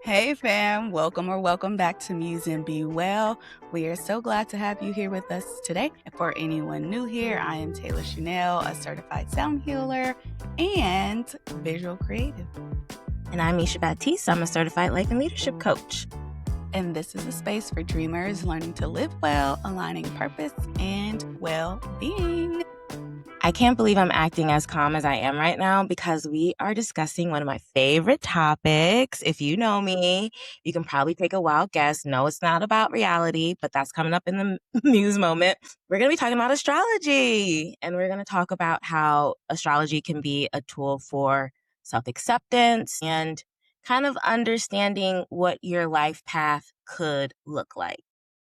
Hey fam, welcome or welcome back to Muse and Be Well. We are so glad to have you here with us today. For anyone new here, I am Taelor Chanel, a certified sound healer and visual creative. And I'm Misha Battiste. I'm a certified life and leadership coach. And this is a space for dreamers learning to live well, aligning purpose and well-being. I can't believe I'm acting as calm as I am right now because we are discussing one of my favorite topics. If you know me, you can probably take a wild guess. No, it's not about reality, but that's coming up in the Muse Moment. We're going to be talking about astrology, and we're going to talk about how astrology can be a tool for self-acceptance and kind of understanding what your life path could look like.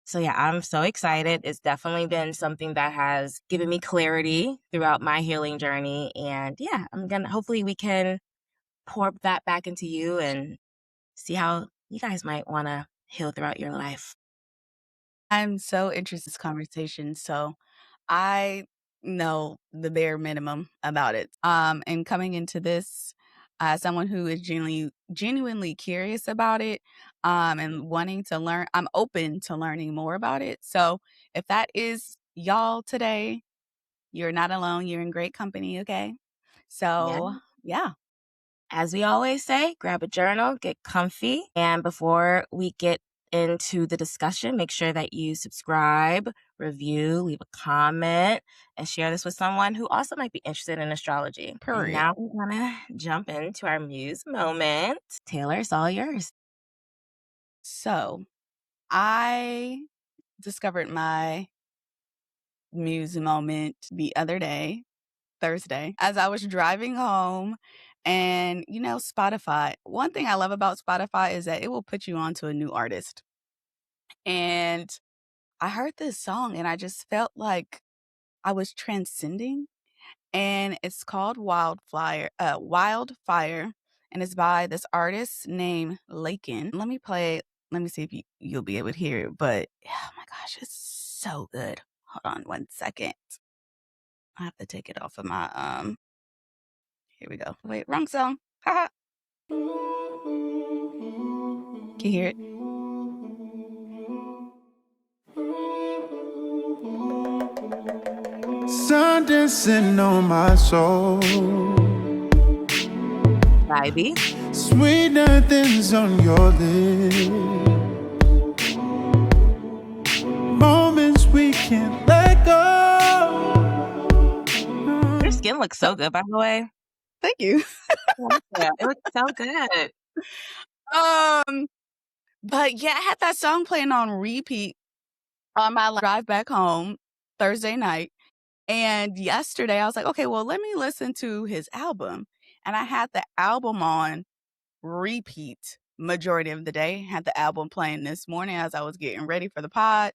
So yeah, I'm so excited. It's definitely been something that has given me clarity throughout my healing journey. And yeah, hopefully we can pour that back into you and see how you guys might want to heal throughout your life. I'm so interested in this conversation, so I know the bare minimum about it. And coming into this, someone who is genuinely curious about it, and wanting to learn, I'm open to learning more about it. So if that is y'all today, you're not alone. You're in great company. Okay. Yeah. So yeah. As we always say, grab a journal, get comfy. And before we get into the discussion, make sure that you subscribe, review, leave a comment, and share this with someone who also might be interested in astrology. And Period. now we're going to jump into our Muse Moment. Taylor, it's all yours. So I discovered my Muse Moment the other day, Thursday, as I was driving home. And, Spotify, one thing I love about Spotify is that it will put you onto a new artist. And I heard this song and I just felt like I was transcending. And it's called Wildfire. And it's by this artist named Lakin. Let me see if you'll be able to hear it. But oh my gosh, it's so good. Hold on one second. I have to take it off of my here we go. Wait, wrong song. Haha. Can you hear it? Sun dancing on my soul. Vibey. Sweet nothings on your lips. Moments we can't let go. Your skin looks so good, by the way. Thank you. Yeah, it looks so good. But yeah, I had that song playing on repeat on my drive back home Thursday night. And yesterday I was like, okay, well, let me listen to his album. And I had the album on repeat majority of the day. Had the album playing this morning as I was getting ready for the pod.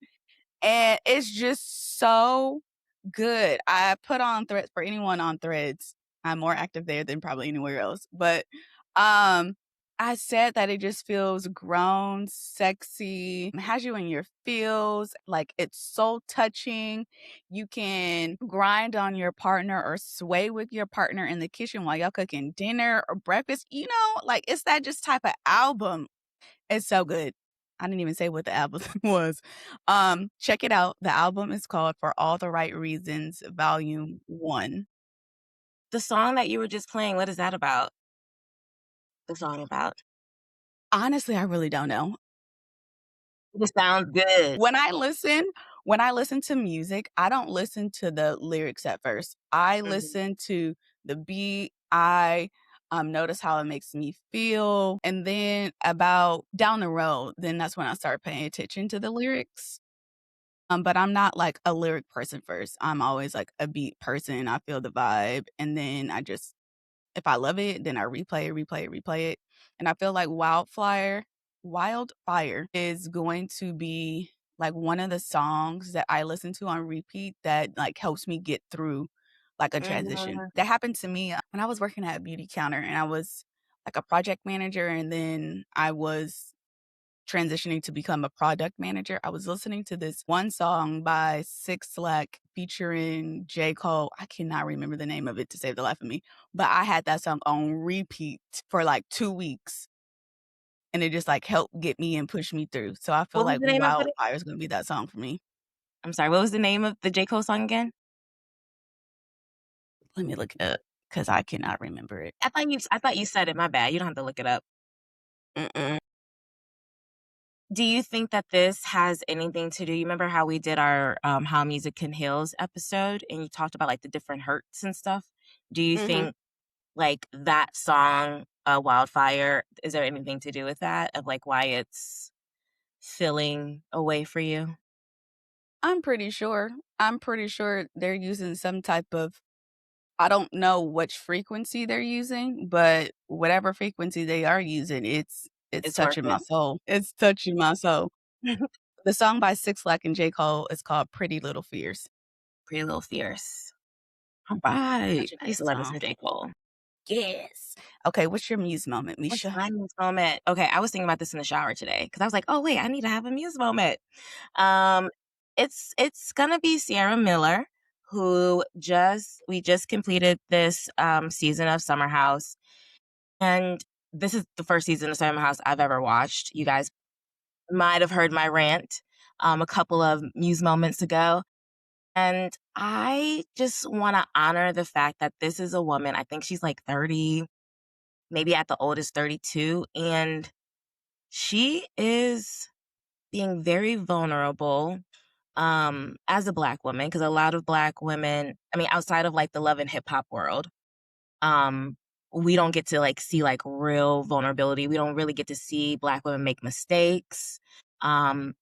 And it's just so good. I put on Threads for anyone on Threads. I'm more active there than probably anywhere else. But I said that it just feels grown, sexy, has you in your feels, like it's soul touching. You can grind on your partner or sway with your partner in the kitchen while y'all cooking dinner or breakfast. Like it's that just type of album. It's so good. I didn't even say what the album was. Check it out. The album is called For All the Right Reasons, Volume 1. The song that you were just playing, what is that about? The song about? Honestly, I really don't know. It just sounds good. When I listen to music, I don't listen to the lyrics at first. I listen to the beat. I notice how it makes me feel. And then about down the road, then that's when I start paying attention to the lyrics. But I'm not like a lyric person first. I'm always like a beat person. I feel the vibe. And then if I love it, then I replay it. And I feel like Wildfire is going to be like one of the songs that I listen to on repeat that like helps me get through like a transition. That happened to me when I was working at a beauty counter and I was like a project manager and then I was transitioning to become a product manager. I was listening to this one song by Six Slack featuring J. Cole. I cannot remember the name of it to save the life of me, but I had that song on repeat for like 2 weeks, and it just like helped get me and push me through. So I feel What was like the name of it? Wildfire is gonna be that song for me. I'm sorry, what was the name of the J. Cole song again? Let me look it up because I cannot remember it. I thought you said it, my bad. You don't have to look it up. Mm-mm. Do you think that this has anything to do you remember how we did our, How Music Can Heals episode, and you talked about, like, the different hurts and stuff? Do you Mhm. think, like, that song, Wildfire, is there anything to do with that, of, like, why it's filling a way for you? I'm pretty sure. I'm pretty sure they're using some type of, I don't know which frequency they're using, but whatever frequency they are using, it's It's touching my working. soul. It's touching my soul. The song by Six Flags and J. Cole is called Pretty Little Fears. Pretty Little Fierce. Alright. Such a I good used to love me song. some J. Cole. Yes. Okay, what's your Muse moment, What's Misha? my Muse moment? Okay, I was thinking about this in the shower today because I was like, "Oh, wait, I need to have a Muse moment." Um, it's gonna be Sierra Miller, who we just completed this, season of Summer House, and this is the first season of Summer House I've ever watched. You guys might have heard my rant, a couple of Muse moments ago, and I just wanna honor the fact that this is a woman, I think she's, like, 30, maybe at the oldest 32, and she is being very vulnerable, as a Black woman, because a lot of Black women, I mean, outside of, like, the love and hip hop world, um, we don't get to, like, see, like, real vulnerability. We don't really get to see Black women make mistakes,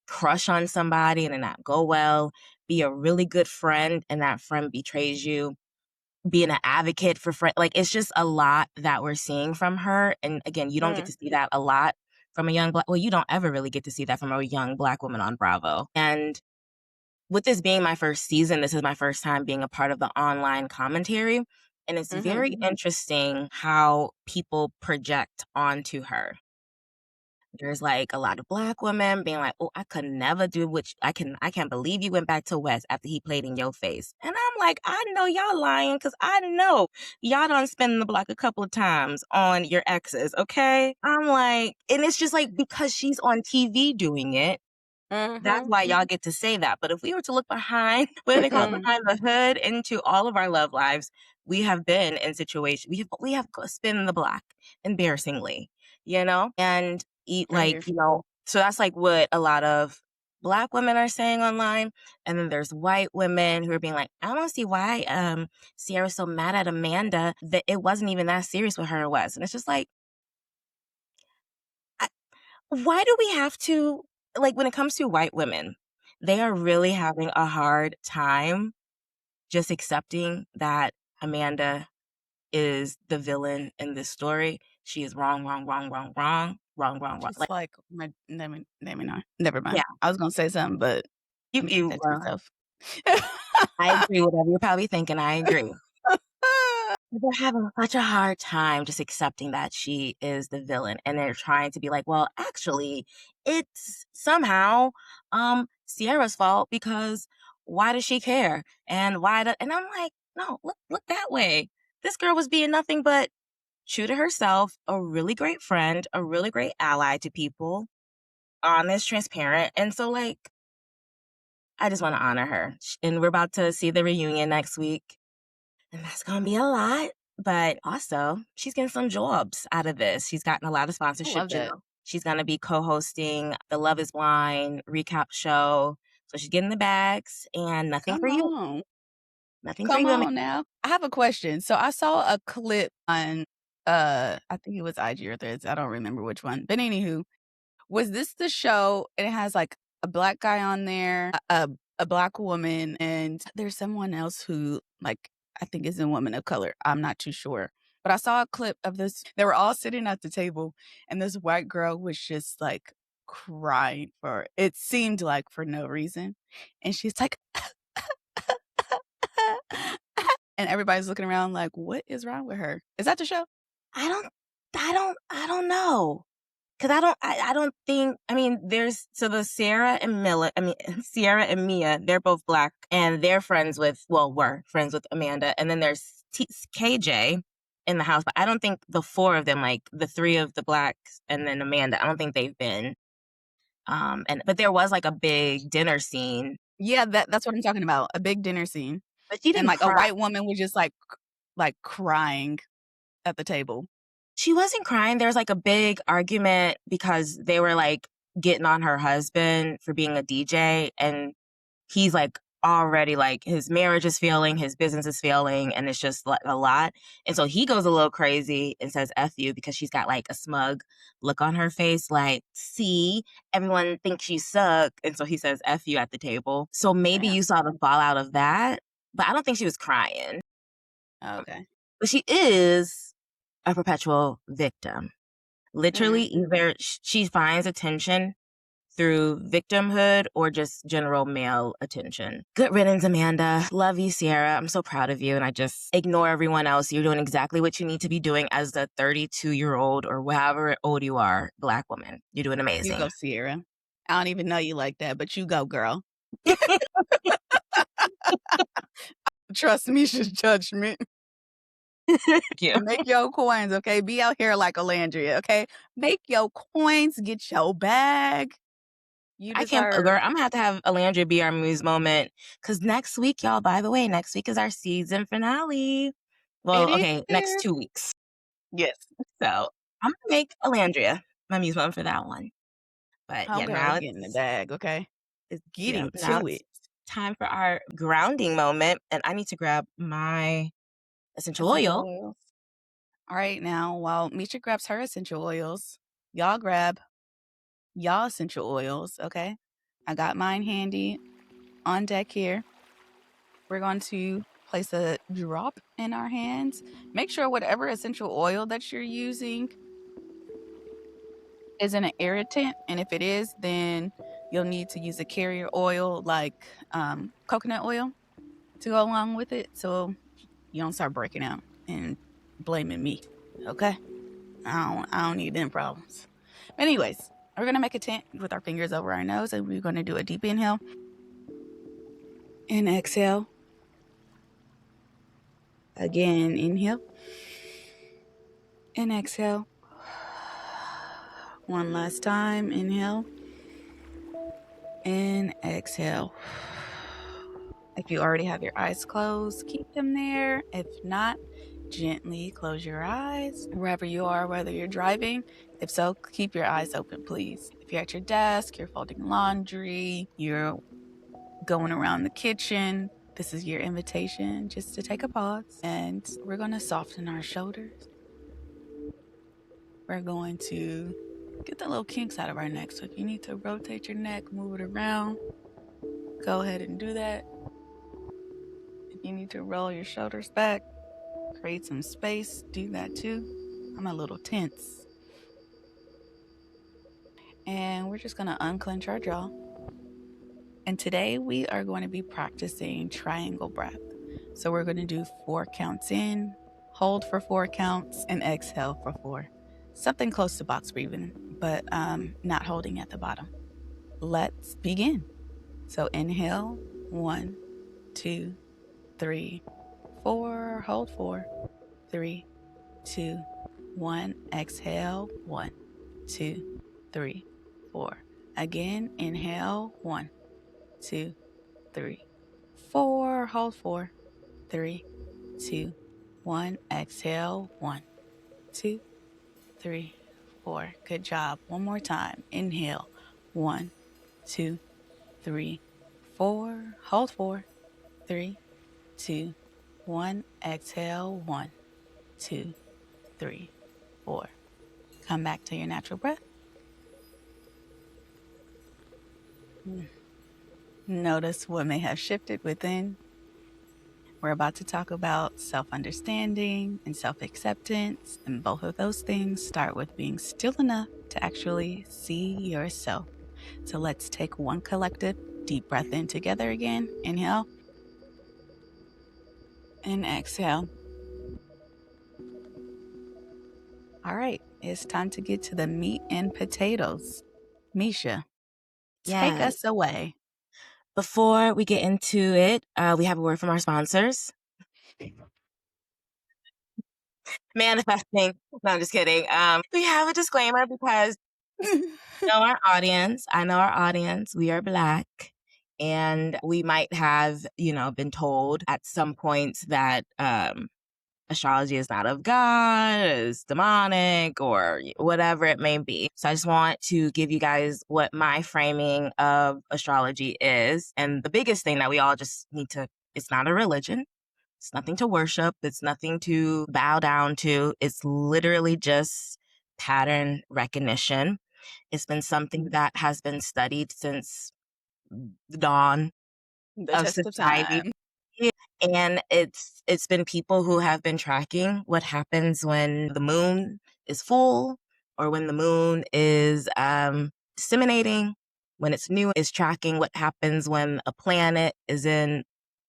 crush on somebody and it not go well, be a really good friend and that friend betrays you, being an advocate for friend, like, it's just a lot that we're seeing from her, and again, you don't get to see that a lot from a young Black, well, you don't ever really get to see that from a young Black woman on Bravo, and with this being my first season, this is my first time being a part of the online commentary, and it's Mhm. very interesting how people project onto her. There's, like, a lot of Black women being like, "Oh, I could never do what I can't believe you went back to West after he played in your face." And I'm like, "I know y'all lying because I know y'all done spin the block a couple of times on your exes, okay?" I'm like, and it's just, like, because she's on TV doing it, that's Mhm. why y'all get to say that, but if we were to look behind what do they call it? Behind the hood into all of our love lives, we have been in situations we have spin the block, embarrassingly, you know? And eat Right like, here. so that's, like, what a lot of Black women are saying online, and then there's white women who are being like, "I don't see why, Sierra's so mad at Amanda, that it wasn't even that serious with her or Wes." And it's just like, why do we have to, like, when it comes to white women, they are really having a hard time just accepting that Amanda is the villain in this story. She is wrong, wrong, wrong, wrong, wrong, wrong, wrong, wrong. Just Like, like my let me not. Never yeah, mind. I was gonna say something, but you let me keep you that to myself. I agree with whatever you're probably thinking, I agree. They're having such a hard time just accepting that she is the villain, and they're trying to be like, "Well, actually, it's somehow, Sierra's fault because why does she care? And why do," and I'm like, "No, look that way. This girl was being nothing but true to herself, a really great friend, a really great ally to people, honest, transparent, and so, like, I just wanna honor her, and we're about to see the reunion next week. And that's gonna be a lot, but also she's getting some jobs out of this. She's gotten a lot of I sponsorship love that. jobs. She's gonna be co-hosting the Love is Blind recap show. So she's getting the bags and nothing for Come you. on. Nothing for Come you, Amanda. on now. I have a question. So I saw a clip on I think it was IG or Threads. I don't remember which one. But anywho, was this the show? It has like a black guy on there, a black woman, and there's someone else who like I think is a woman of color. I'm not too sure. But I saw a clip of this. They were all sitting at the table, and this white girl was just like crying for it seemed like for no reason. And she's like and everybody's looking around like, what is wrong with her? Is that the show? I don't I don't know. because I don't think, I mean, there's, so the Sierra and Mia, they're both Black, and they're friends with, well, were friends with Amanda. And then there's KJ in the house, but I don't think the four of them, like the three of the Blacks and then Amanda, I don't think they've been. But there was like a big dinner scene. Yeah, that's what I'm talking about. A big dinner scene. But she And didn't like a cry. white woman was just like crying at the table. She wasn't crying. There was like a big argument because they were like getting on her husband for being a DJ, and he's like already like his marriage is failing, his business is failing, and it's just like a lot. And so he goes a little crazy and says F you, because she's got like a smug look on her face, like, see, everyone thinks you suck. And so he says F you at the table. So maybe you saw the fallout of that, but I don't think she was crying. Okay. But she is a perpetual victim. Literally, either she finds attention through victimhood or just general male attention. Good riddance, Amanda. Love you, Sierra. I'm so proud of you. And I just ignore everyone else. You're doing exactly what you need to be doing as a 32-year-old or however old you are, Black woman. You're doing amazing. You go, Sierra. I don't even know you like that, but you go, girl. Trust Misha's judgment. You. Make your coins, okay? Be out here like Alandria, okay? Make your coins, get your bag. You I can't, deserve. girl, I'm gonna have Alandria be our Muse Moment, because next week, y'all, by the way, next week is our season finale. Well, It okay, next is. 2 weeks. Yes. So I'm gonna make Alandria my Muse Moment for that one. But yeah, Okay, now getting the bag, okay? it's Getting now to it's it. time for our grounding moment, and I need to grab my essential oil. Oils. All right, now while Misha grabs her essential oils, y'all grab y'all essential oils, okay? I got mine handy on deck here. We're going to place a drop in our hands. Make sure whatever essential oil that you're using isn't an irritant, and if it is, then you'll need to use a carrier oil like coconut oil to go along with it, so you don't start breaking out and blaming me. Okay, I don't need them problems. But anyways, we're gonna make a tent with our fingers over our nose, and we're gonna do a deep inhale and exhale. Again, inhale and exhale. One last time, inhale and exhale. If you already have your eyes closed, keep them there. If not, gently close your eyes wherever you are, whether you're driving. If so, keep your eyes open, please. If you're at your desk, you're folding laundry, you're going around the kitchen, this is your invitation just to take a pause. And we're going to soften our shoulders. We're going to get the little kinks out of our neck. So if you need to rotate your neck, move it around, go ahead and do that. If you need to roll your shoulders back, create some space, do that too. I'm a little tense. And we're just going to unclench our jaw. And today we are going to be practicing triangle breath. So we're going to do 4 counts in, hold for 4 counts, and exhale for 4. Something close to box breathing, but not holding at the bottom. Let's begin. So inhale, 1, 2, 3, 4. Hold 4, 3, 2, 1. Exhale, 1, 2, 3, 4. Again, inhale, 1, 2, 3, 4. Hold 4, 3, 2, 1. Exhale, 1, 2, 3, 4. Good job. One more time. Inhale, 1, 2, 3, 4. Hold 4, 3, 2, 1. Exhale, 1, 2, 3, 4. Come back to your natural breath. Notice what may have shifted within. We're about to talk about self-understanding and self-acceptance, and both of those things start with being still enough to actually see yourself. So let's take one collective deep breath in together again. Inhale and exhale. All right, it's time to get to the meat and potatoes. Misha, take Yes. us away. Before we get into it, we have a word from our sponsors. Manifesting. No, I'm just kidding. We have a disclaimer because I know our audience, we are Black. And we might have, been told at some points that astrology is not of God, is demonic, or whatever it may be. So I just want to give you guys what my framing of astrology is. And the biggest thing that we all just need to, it's not a religion. It's nothing to worship. It's nothing to bow down to. It's literally just pattern recognition. It's been something that has been studied since the dawn The of test of society. time. And it's been people who have been tracking what happens when the moon is full or when the moon is disseminating, when it's new, is tracking what happens when a planet is in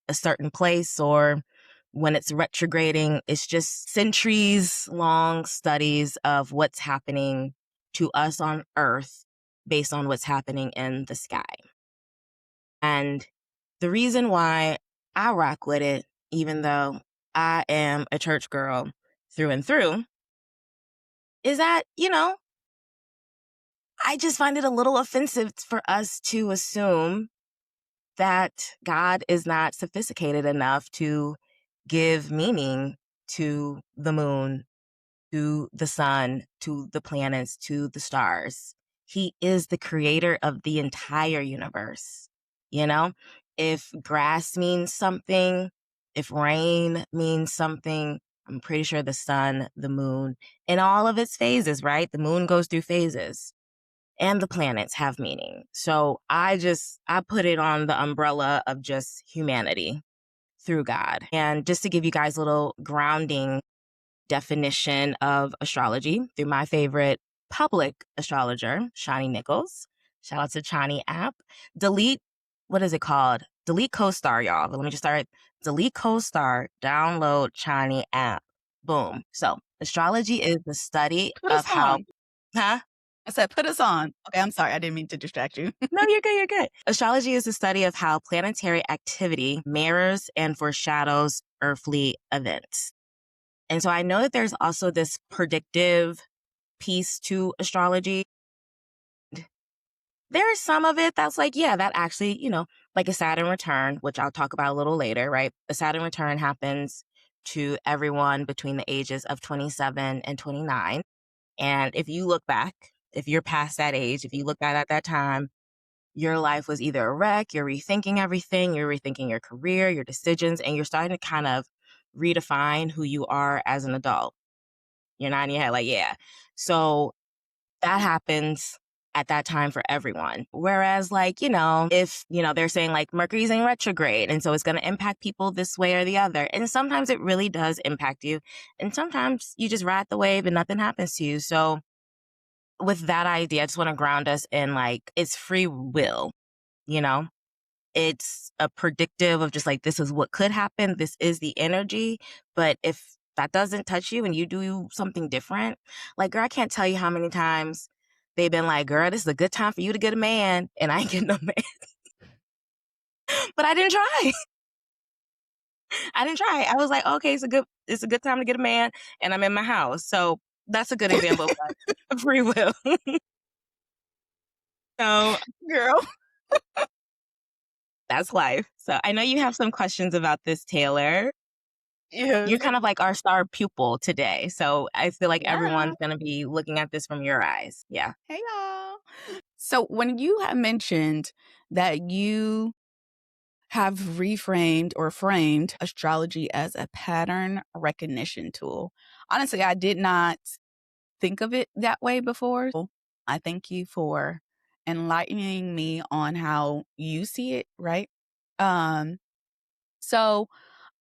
a certain place or when it's retrograding. It's just centuries long studies of what's happening to us on Earth based on what's happening in the sky. And the reason why I rock with it, even though I am a church girl through and through, is that, I just find it a little offensive for us to assume that God is not sophisticated enough to give meaning to the moon, to the sun, to the planets, to the stars. He is the creator of the entire universe. If grass means something, if rain means something, I'm pretty sure the sun, the moon, in all of its phases, right? The moon goes through phases and the planets have meaning. So I put it on the umbrella of just humanity through God. And just to give you guys a little grounding definition of astrology through my favorite public astrologer, Shani Nichols. Shout out to Chani app. What is it called? Delete CoStar, y'all. But let me just start. Delete CoStar, download Chani app. Boom. So astrology is the study Put of us how, on. huh? I said, put us on. Okay, I'm sorry. I didn't mean to distract you. No, you're good. You're good. Astrology is the study of how planetary activity mirrors and foreshadows earthly events. And so I know that there's also this predictive piece to astrology. There is some of it that's like, yeah, that actually, like a Saturn return, which I'll talk about a little later, right? A Saturn return happens to everyone between the ages of 27 and 29. And if you look back, if you're past that age, if you look back at that time, your life was either a wreck, you're rethinking everything, you're rethinking your career, your decisions, and you're starting to kind of redefine who you are as an adult. You're not in your head like, yeah. So that happens at that time for everyone. Whereas if, they're saying like Mercury's in retrograde and so it's going to impact people this way or the other. And sometimes it really does impact you. And sometimes you just ride the wave and nothing happens to you. So with that idea, I just want to ground us in it's free will, you know? It's a predictive of just this is what could happen. This is the energy. But if that doesn't touch you and you do something different, girl, I can't tell you how many times they've been like, girl, this is a good time for you to get a man. And I ain't getting no man. But I didn't try. I didn't try. I was like, okay, it's a good time to get a man. And I'm in my house. So that's a good example of free will. So, Girl. that's life. So I know you have some questions about this, Taelor. Yes. You're kind of like our star pupil today. So I feel like Yeah. everyone's going to be looking at this from your eyes. Yeah. Hey, y'all. So when you have mentioned that you have reframed or framed astrology as a pattern recognition tool, honestly, I did not think of it that way before. I thank you for enlightening me on how you see it, right? So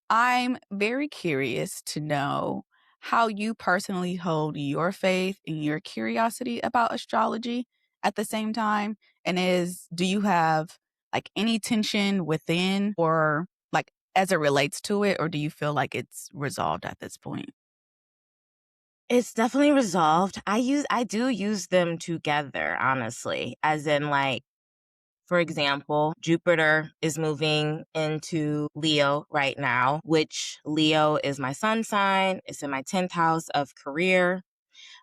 I'm very curious to know how you personally hold your faith and your curiosity about astrology at the same time. And do you have any tension within or as it relates to it, or do you feel like it's resolved at this point? It's definitely resolved. I do use them together, honestly, as in like, for example, Jupiter is moving into Leo right now, which Leo is my sun sign. It's in my 10th house of career.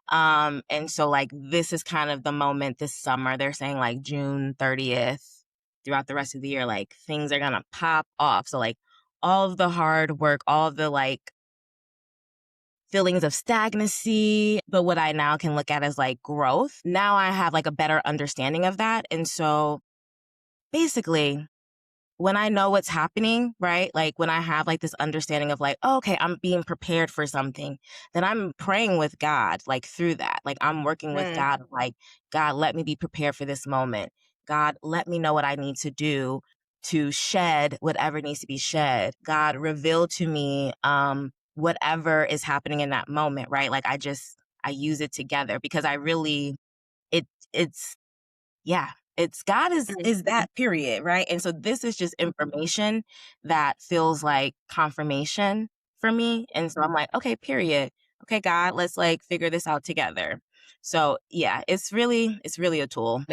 And so like this is kind of the moment this summer. They're saying like June 30th throughout the rest of the year, like things are gonna pop off. So like all of the hard work, all of the like feelings of stagnancy, but what I now can look at as like growth. Now I have like a better understanding of that. And so basically, when I know what's happening, right? Like when I have like this understanding of like, oh, okay, I'm being prepared for something, then I'm praying with God, like through that. Like I'm working with God, like, God, let me be prepared for this moment. God, let me know what I need to do to shed whatever needs to be shed. God, reveal to me whatever is happening in that moment, right? Like I use it together because I really, it, it's, yeah, it's God is that period, right? And so this is just information that feels like confirmation for me. And so I'm like, okay, period. Okay, God, let's like figure this out together. So yeah, it's really a tool.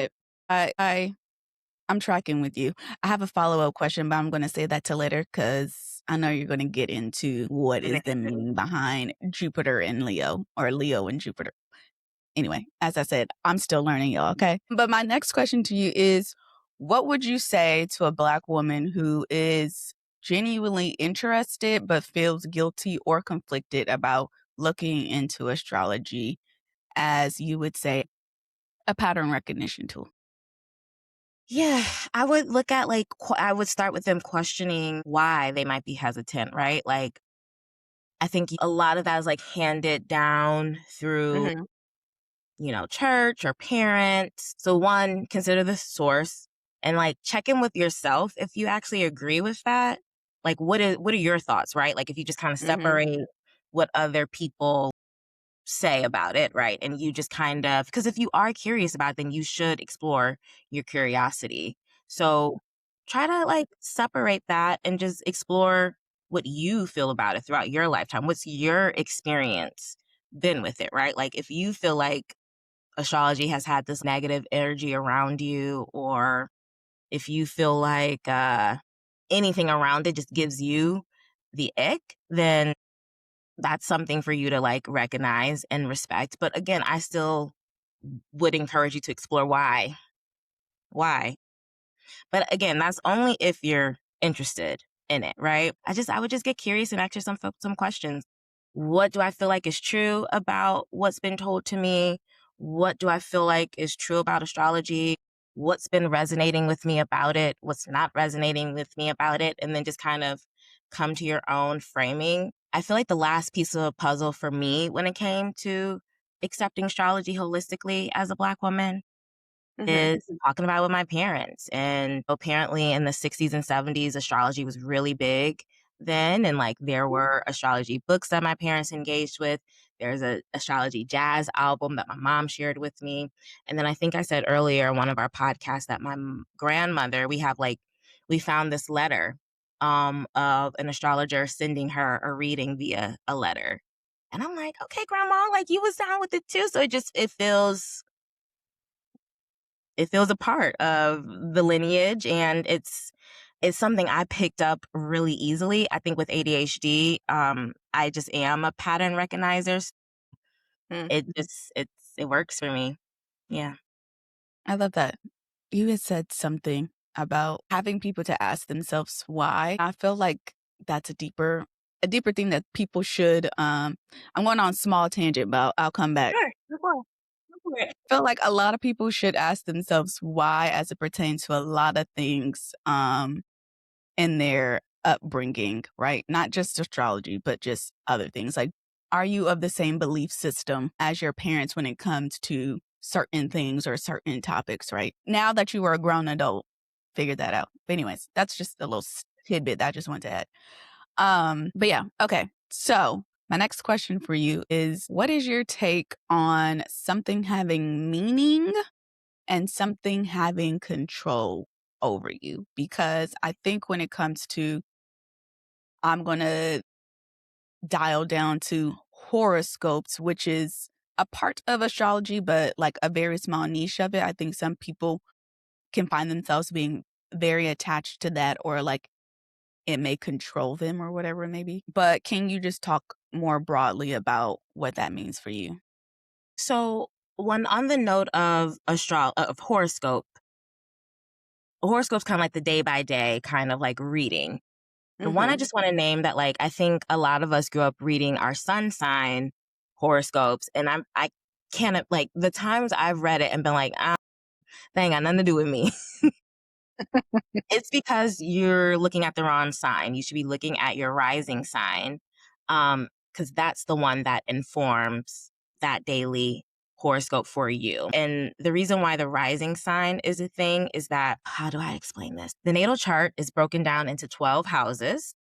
I'm tracking with you. I have a follow-up question, but I'm going to say that to later because I know you're going to get into what is the meaning behind Jupiter and Leo or Leo and Jupiter. Anyway, as I said, I'm still learning, y'all, okay? But my next question to you is, what would you say to a Black woman who is genuinely interested but feels guilty or conflicted about looking into astrology as, you would say, a pattern recognition tool? Yeah, I would look at like, I would start with them questioning why they might be hesitant, right? Like, I think a lot of that is like handed down through church or parents. So one, consider the source and like check in with yourself if you actually agree with that. Like what are your thoughts, right? Like if you just kind of separate what other people say about it, right? And you just kind of, because if you are curious about it, then you should explore your curiosity. So try to like separate that and just explore what you feel about it throughout your lifetime. What's your experience been with it, right? Like if you feel like astrology has had this negative energy around you, or if you feel like anything around it just gives you the ick, then that's something for you to like recognize and respect. But again, I still would encourage you to explore why. Why? But again, that's only if you're interested in it, right? I would just get curious and ask yourself some questions. What do I feel like is true about what's been told to me? What do I feel like is true about astrology? What's been resonating with me about it? What's not resonating with me about it? And then just kind of come to your own framing. I feel like the last piece of the puzzle for me when it came to accepting astrology holistically as a Black woman is talking about it with my parents. And apparently in the 60s and 70s, astrology was really big then. And like there were astrology books that my parents engaged with. There's a astrology jazz album that my mom shared with me. And then I think I said earlier in one of our podcasts that my grandmother, we found this letter of an astrologer sending her a reading via a letter. And I'm like, okay, grandma, like you was down with it too. So it feels a part of the lineage, and it's something I picked up really easily. I think with ADHD, I just am a pattern recognizer. It works for me. Yeah. I love that. You had said something about having people to ask themselves why. I feel like that's a deeper thing that people should I'm going on a small tangent, but I'll come back. Sure. Go for it. I feel like a lot of people should ask themselves why as it pertains to a lot of things in their upbringing, right? Not just astrology, but just other things. Like, are you of the same belief system as your parents when it comes to certain things or certain topics, right? Now that you are a grown adult, figure that out. But anyways, that's just a little tidbit that I just wanted to add. But yeah, okay. So my next question for you is, what is your take on something having meaning and something having control over you? Because I think when it comes to, I'm going to dial down to horoscopes, which is a part of astrology, but like a very small niche of it. I think some people can find themselves being very attached to that, or like it may control them or whatever it may be. But can you just talk more broadly about what that means for you? So, when on the note of horoscope's kind of like the day by day kind of like reading. The one I just want to name that, like, I think a lot of us grew up reading our sun sign horoscopes, and I can't, like, the times I've read it and been like, that ain't got nothing to do with me. It's because you're looking at the wrong sign. You should be looking at your rising sign, because that's the one that informs that daily horoscope for you. And the reason why the rising sign is a thing is that, how do I explain this? The natal chart is broken down into 12 houses.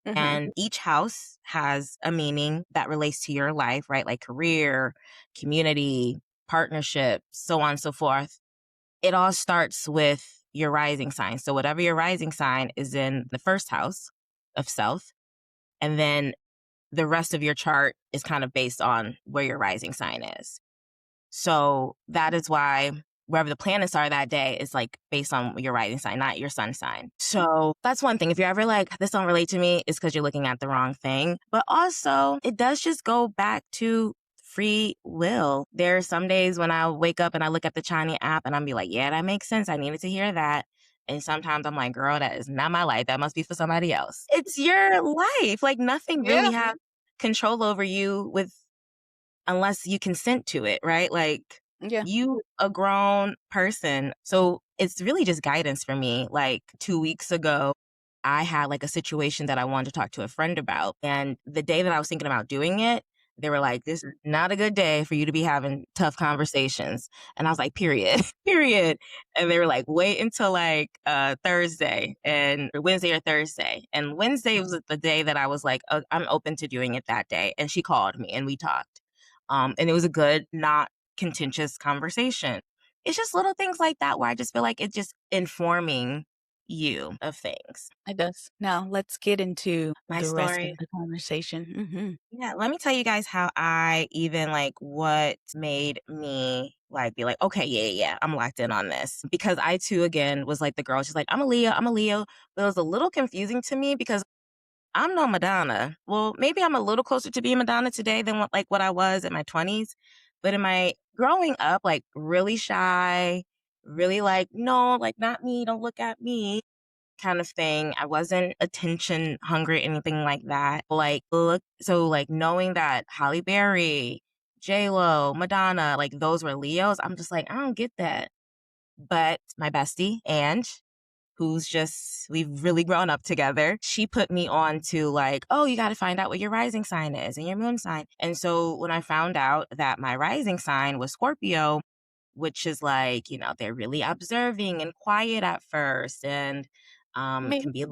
And each house has a meaning that relates to your life, right? Like career, community, partnership, so on and so forth. It all starts with your rising sign. So whatever your rising sign is in the first house of self, and then the rest of your chart is kind of based on where your rising sign is. So that is why wherever the planets are that day is like based on your rising sign, not your sun sign. So that's one thing. If you're ever like, this don't relate to me, it's because you're looking at the wrong thing. But also, it does just go back to free will. There are some days when I wake up and I look at the Chani app and I'm be like, yeah, that makes sense. I needed to hear that. And sometimes I'm like, girl, that is not my life. That must be for somebody else. It's your life. Like nothing really has control over you unless you consent to it, right? Like you a grown person. So it's really just guidance for me. Like 2 weeks ago, I had like a situation that I wanted to talk to a friend about. And the day that I was thinking about doing it, they were like, this is not a good day for you to be having tough conversations. And I was like, period, period. And they were like, wait until like Thursday and Wednesday or Thursday. And Wednesday was the day that I was like, I'm open to doing it that day. And she called me and we talked. And it was a good, not contentious conversation. It's just little things like that where I just feel like it's just informing you of things. It does. Now let's get into My the rest story. of the conversation. Yeah, let me tell you guys how I even like what made me like be like, okay, yeah, I'm locked in on this. Because I too, again, was like the girl, she's like, I'm a Leo. But it was a little confusing to me because I'm no Madonna. Well, maybe I'm a little closer to being Madonna today than what I was in my 20s. But in my growing up, like really shy, really like, no, like not me, don't look at me kind of thing. I wasn't attention hungry, anything like that. Like knowing that Halle Berry, J-Lo, Madonna, like those were Leos, I'm just like, I don't get that. But my bestie, Ange, we've really grown up together. She put me on to like, oh, you got to find out what your rising sign is and your moon sign. And so when I found out that my rising sign was Scorpio, which is like, they're really observing and quiet at first and can be a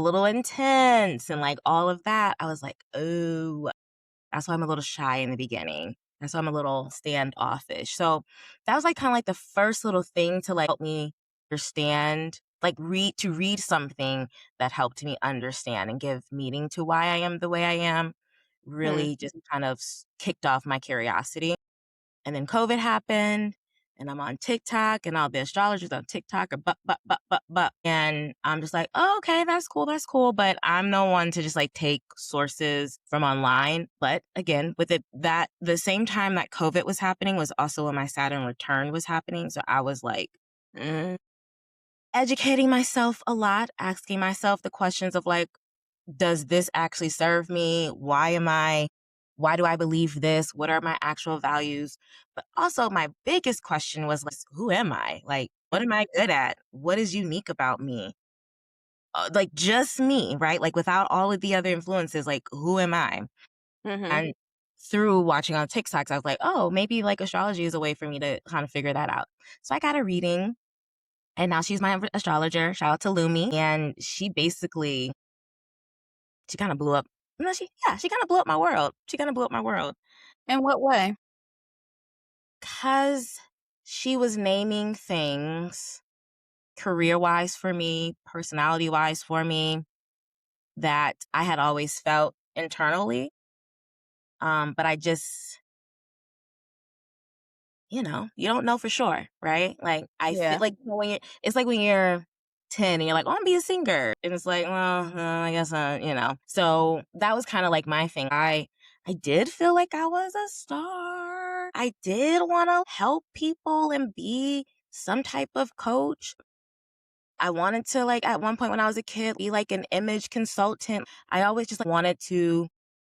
little intense and like all of that. I was like, oh, that's why I'm a little shy in the beginning. That's why I'm a little standoffish. So that was like kind of like the first little thing to like help me understand, like read something that helped me understand and give meaning to why I am the way I am. Really just kind of kicked off my curiosity. And then COVID happened and I'm on TikTok and all the astrologers on TikTok are. And I'm just like, oh, okay, that's cool. But I'm no one to just like take sources from online. But again, with the same time that COVID was happening was also when my Saturn return was happening. So I was like, educating myself a lot, asking myself the questions of like, does this actually serve me? Why do I believe this? What are my actual values? But also my biggest question was like, who am I? Like, what am I good at? What is unique about me? Like just me, right? Like without all of the other influences, like who am I? And through watching on TikToks, I was like, oh, maybe like astrology is a way for me to kind of figure that out. So I got a reading and now she's my astrologer. Shout out to Lumi. And she kind of blew up. No, she kind of blew up my world. In what way? Because she was naming things career-wise for me, personality-wise for me, that I had always felt internally. But I just, you don't know for sure, right? Like, I feel Yeah. like it's like when you're 10 and you're like, oh, I'm be a singer. And it's like, well, I guess, So that was kind of like my thing. I did feel like I was a star. I did want to help people and be some type of coach. I wanted to, like, at one point when I was a kid, be like an image consultant. I always just wanted to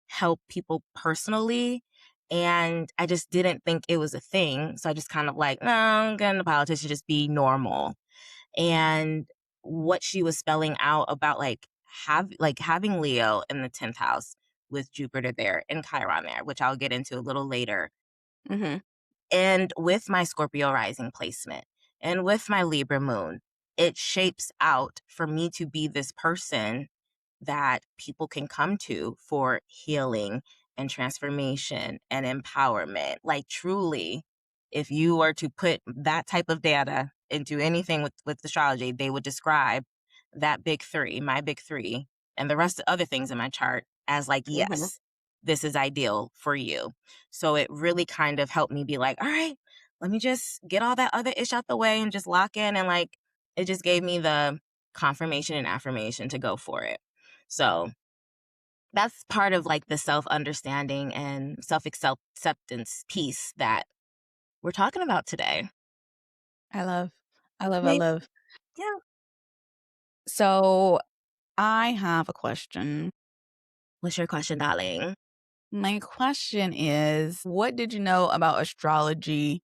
help people personally. And I just didn't think it was a thing. So I just kind of like, no, I'm going to politician, just be normal. And what she was spelling out about having Leo in the 10th house with Jupiter there and Chiron there, which I'll get into a little later. Mm-hmm. And with my Scorpio rising placement and with my Libra moon, it shapes out for me to be this person that people can come to for healing and transformation and empowerment. Like, truly, if you were to put that type of data into anything with astrology, they would describe that big three, my big three, and the rest of other things in my chart as like, yes, this is ideal for you. So it really kind of helped me be like, all right, let me just get all that other ish out the way and just lock in. And like, it just gave me the confirmation and affirmation to go for it. So that's part of like the self-understanding and self-acceptance piece that we're talking about today. I love. I Maybe, love. yeah. So I have a question. What's your question, darling? My question is, what did you know about astrology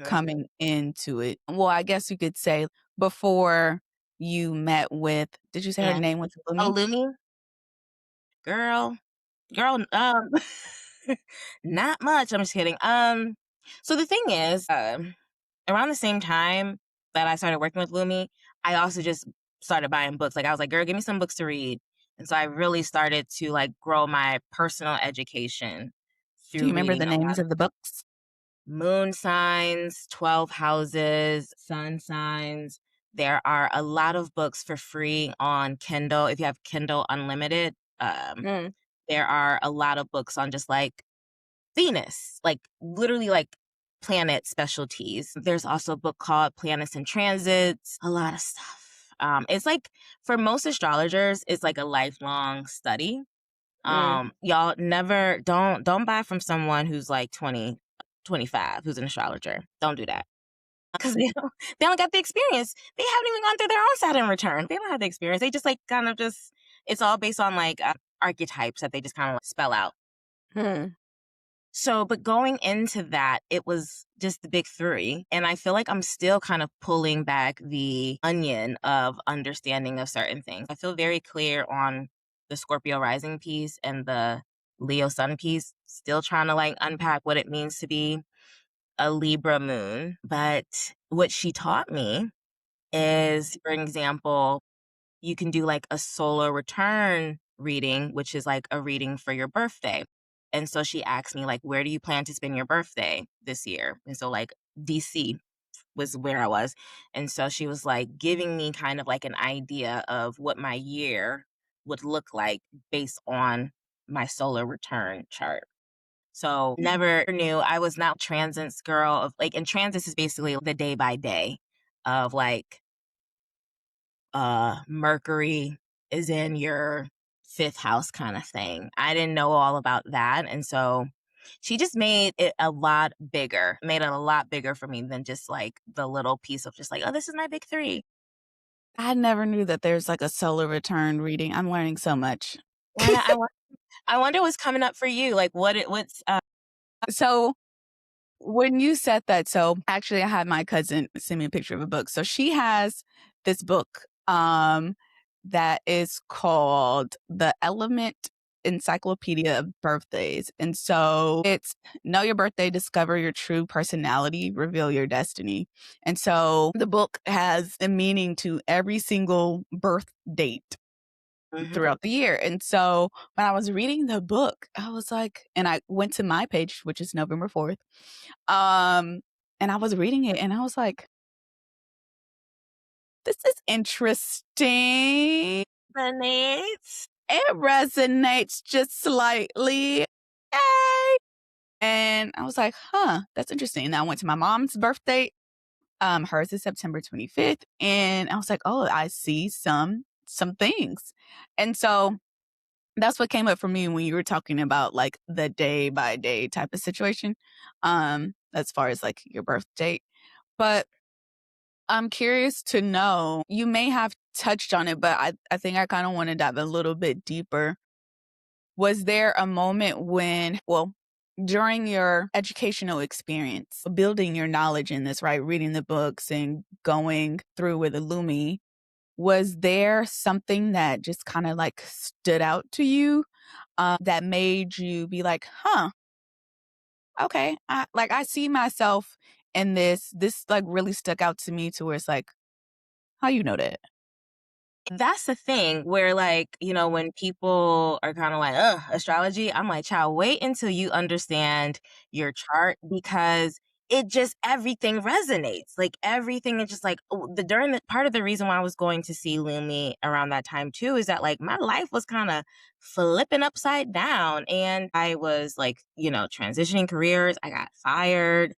coming into it? Well, I guess you could say before you met with, did you say her Yeah. name was Oh, Lumi? Lumi? Girl, not much. I'm just kidding. So the thing is, around the same time that I started working with Lumi, I also just started buying books. Like, I was like, girl, give me some books to read. And so I really started to like grow my personal education Do you through remember reading the a lot names of of the books? moon signs, 12 houses, sun signs. There are a lot of books for free on Kindle. If you have Kindle Unlimited, Mm. there are a lot of books on just like Venus, like literally like planet specialties. There's also a book called Planets and Transits, a lot of stuff. It's like for most astrologers, it's like a lifelong study. Y'all never don't buy from someone who's like 20, 25, who's an astrologer. Don't do that. Because they don't got the experience. They haven't even gone through their own Saturn return. They don't have the experience. They just like kind of just, it's all based on like archetypes that they just kind of like spell out. Hmm. So, but going into that, it was just the big three. And I feel like I'm still kind of pulling back the onion of understanding of certain things. I feel very clear on the Scorpio rising piece and the Leo sun piece, still trying to like unpack what it means to be a Libra moon. But what she taught me is, for example, you can do like a solar return reading, which is like a reading for your birthday. And so she asked me, like, where do you plan to spend your birthday this year? And so, like, DC was where I was. And so she was like giving me kind of like an idea of what my year would look like based on my solar return chart. So never knew. I was not transits girl of like, and transits is basically the day by day of like Mercury is in your fifth house kind of thing. I didn't know all about that. And so she just made it a lot bigger, made it a lot bigger for me than just like the little piece of just like, oh, this is my big three. I never knew that there's like a solar return reading. I'm learning so much. I wonder what's coming up for you. Like what's So when you said that, so actually I had my cousin send me a picture of a book. So she has this book that is called The Element Encyclopedia of Birthdays. And so it's Know Your Birthday, Discover Your True Personality, Reveal Your Destiny. And so the book has a meaning to every single birth date throughout the year. And so when I was reading the book, I was like, and I went to my page, which is November 4th. And I was reading it and I was like, this is interesting. resonates. It resonates just slightly. yay! And I was like, huh, that's interesting. And I went to my mom's birthday. Hers is September 25th. And I was like, oh, I see some things. And so that's what came up for me when you were talking about like the day by day type of situation, as far as like your birth date. But I'm curious to know, you may have touched on it, but I think I kind of want to dive a little bit deeper. Was there a moment when, well, during your educational experience, building your knowledge in this, right? Reading the books and going through with Illumi, was there something that just kind of like stood out to you, that made you be like, huh, okay, I see myself in this. This like really stuck out to me to where it's like, how you know that? That's the thing where, like, when people are kind of like, ugh, astrology, I'm like, child, wait until you understand your chart because everything resonates. Like, everything is just like, during the part of the reason why I was going to see Lumi around that time too is that, like, my life was kind of flipping upside down and I was like, transitioning careers. I got fired.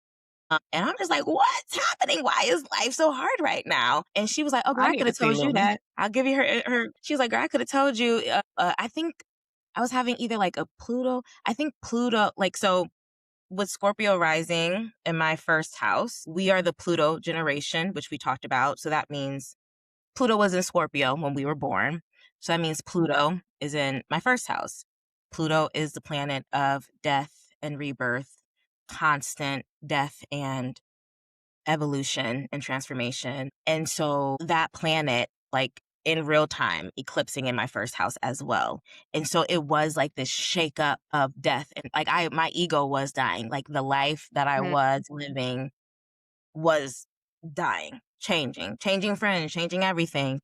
And I'm just like, what's happening? Why is life so hard right now? And she was like, oh, girl, I I need could to have see told you Lumi. that. I'll give you her. She was like, girl, I could have told you. I think I was having either like a Pluto. I think Pluto, like, so with Scorpio rising in my first house, we are the Pluto generation, which we talked about. So that means Pluto was in Scorpio when we were born. So that means Pluto is in my first house. Pluto is the planet of death and rebirth, constant death and evolution and transformation. And so that planet, like in real time, eclipsing in my first house as well. And so it was like this shakeup of death. And like my ego was dying. Like the life that I Mm. was living was dying, changing friends, changing everything.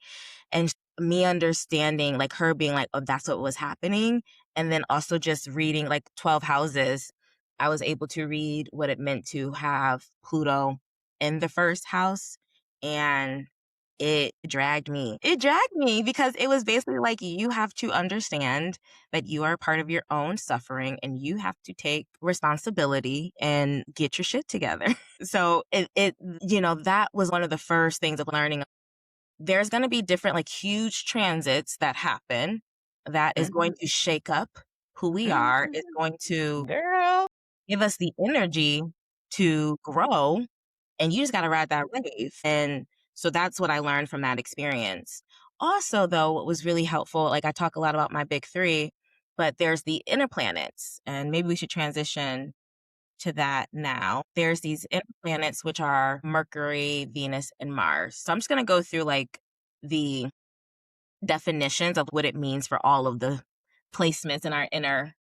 And me understanding, like her being like, oh, that's what was happening. And then also just reading like 12 houses, I was able to read what it meant to have Pluto in the first house. And it dragged me. It dragged me because it was basically like, you have to understand that you are part of your own suffering and you have to take responsibility and get your shit together. So that was one of the first things of learning. There's going to be different, like, huge transits that happen that is going to shake up who we are. It's going to Girl. give us the energy to grow, and you just got to ride that wave. And so that's what I learned from that experience. Also, though, what was really helpful, like I talk a lot about my big three, but there's the inner planets, and maybe we should transition to that now. There's these inner planets, which are Mercury, Venus, and Mars. So I'm just going to go through like the definitions of what it means for all of the placements in our inner,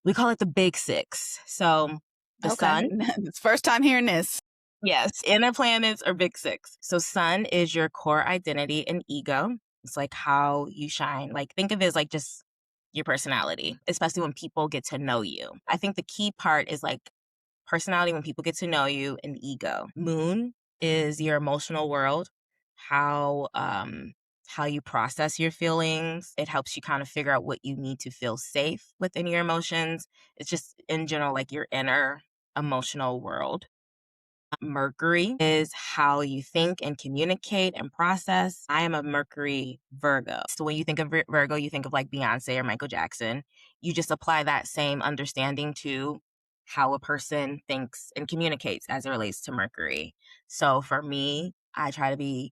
we call it the big six. So the Okay. sun, It's first time hearing this. yes, inner planets are big six. So sun is your core identity and ego. It's like how you shine. Like think of it as like just your personality, especially when people get to know you. I think the key part is like personality when people get to know you, and ego. Moon is your emotional world, how you process your feelings. It helps you kind of figure out what you need to feel safe within your emotions. It's just in general like your inner emotional world. Mercury is how you think and communicate and process. I am a Mercury Virgo. So when you think of Virgo, you think of like Beyonce or Michael Jackson. You just apply that same understanding to how a person thinks and communicates as it relates to Mercury. So for me, I try to be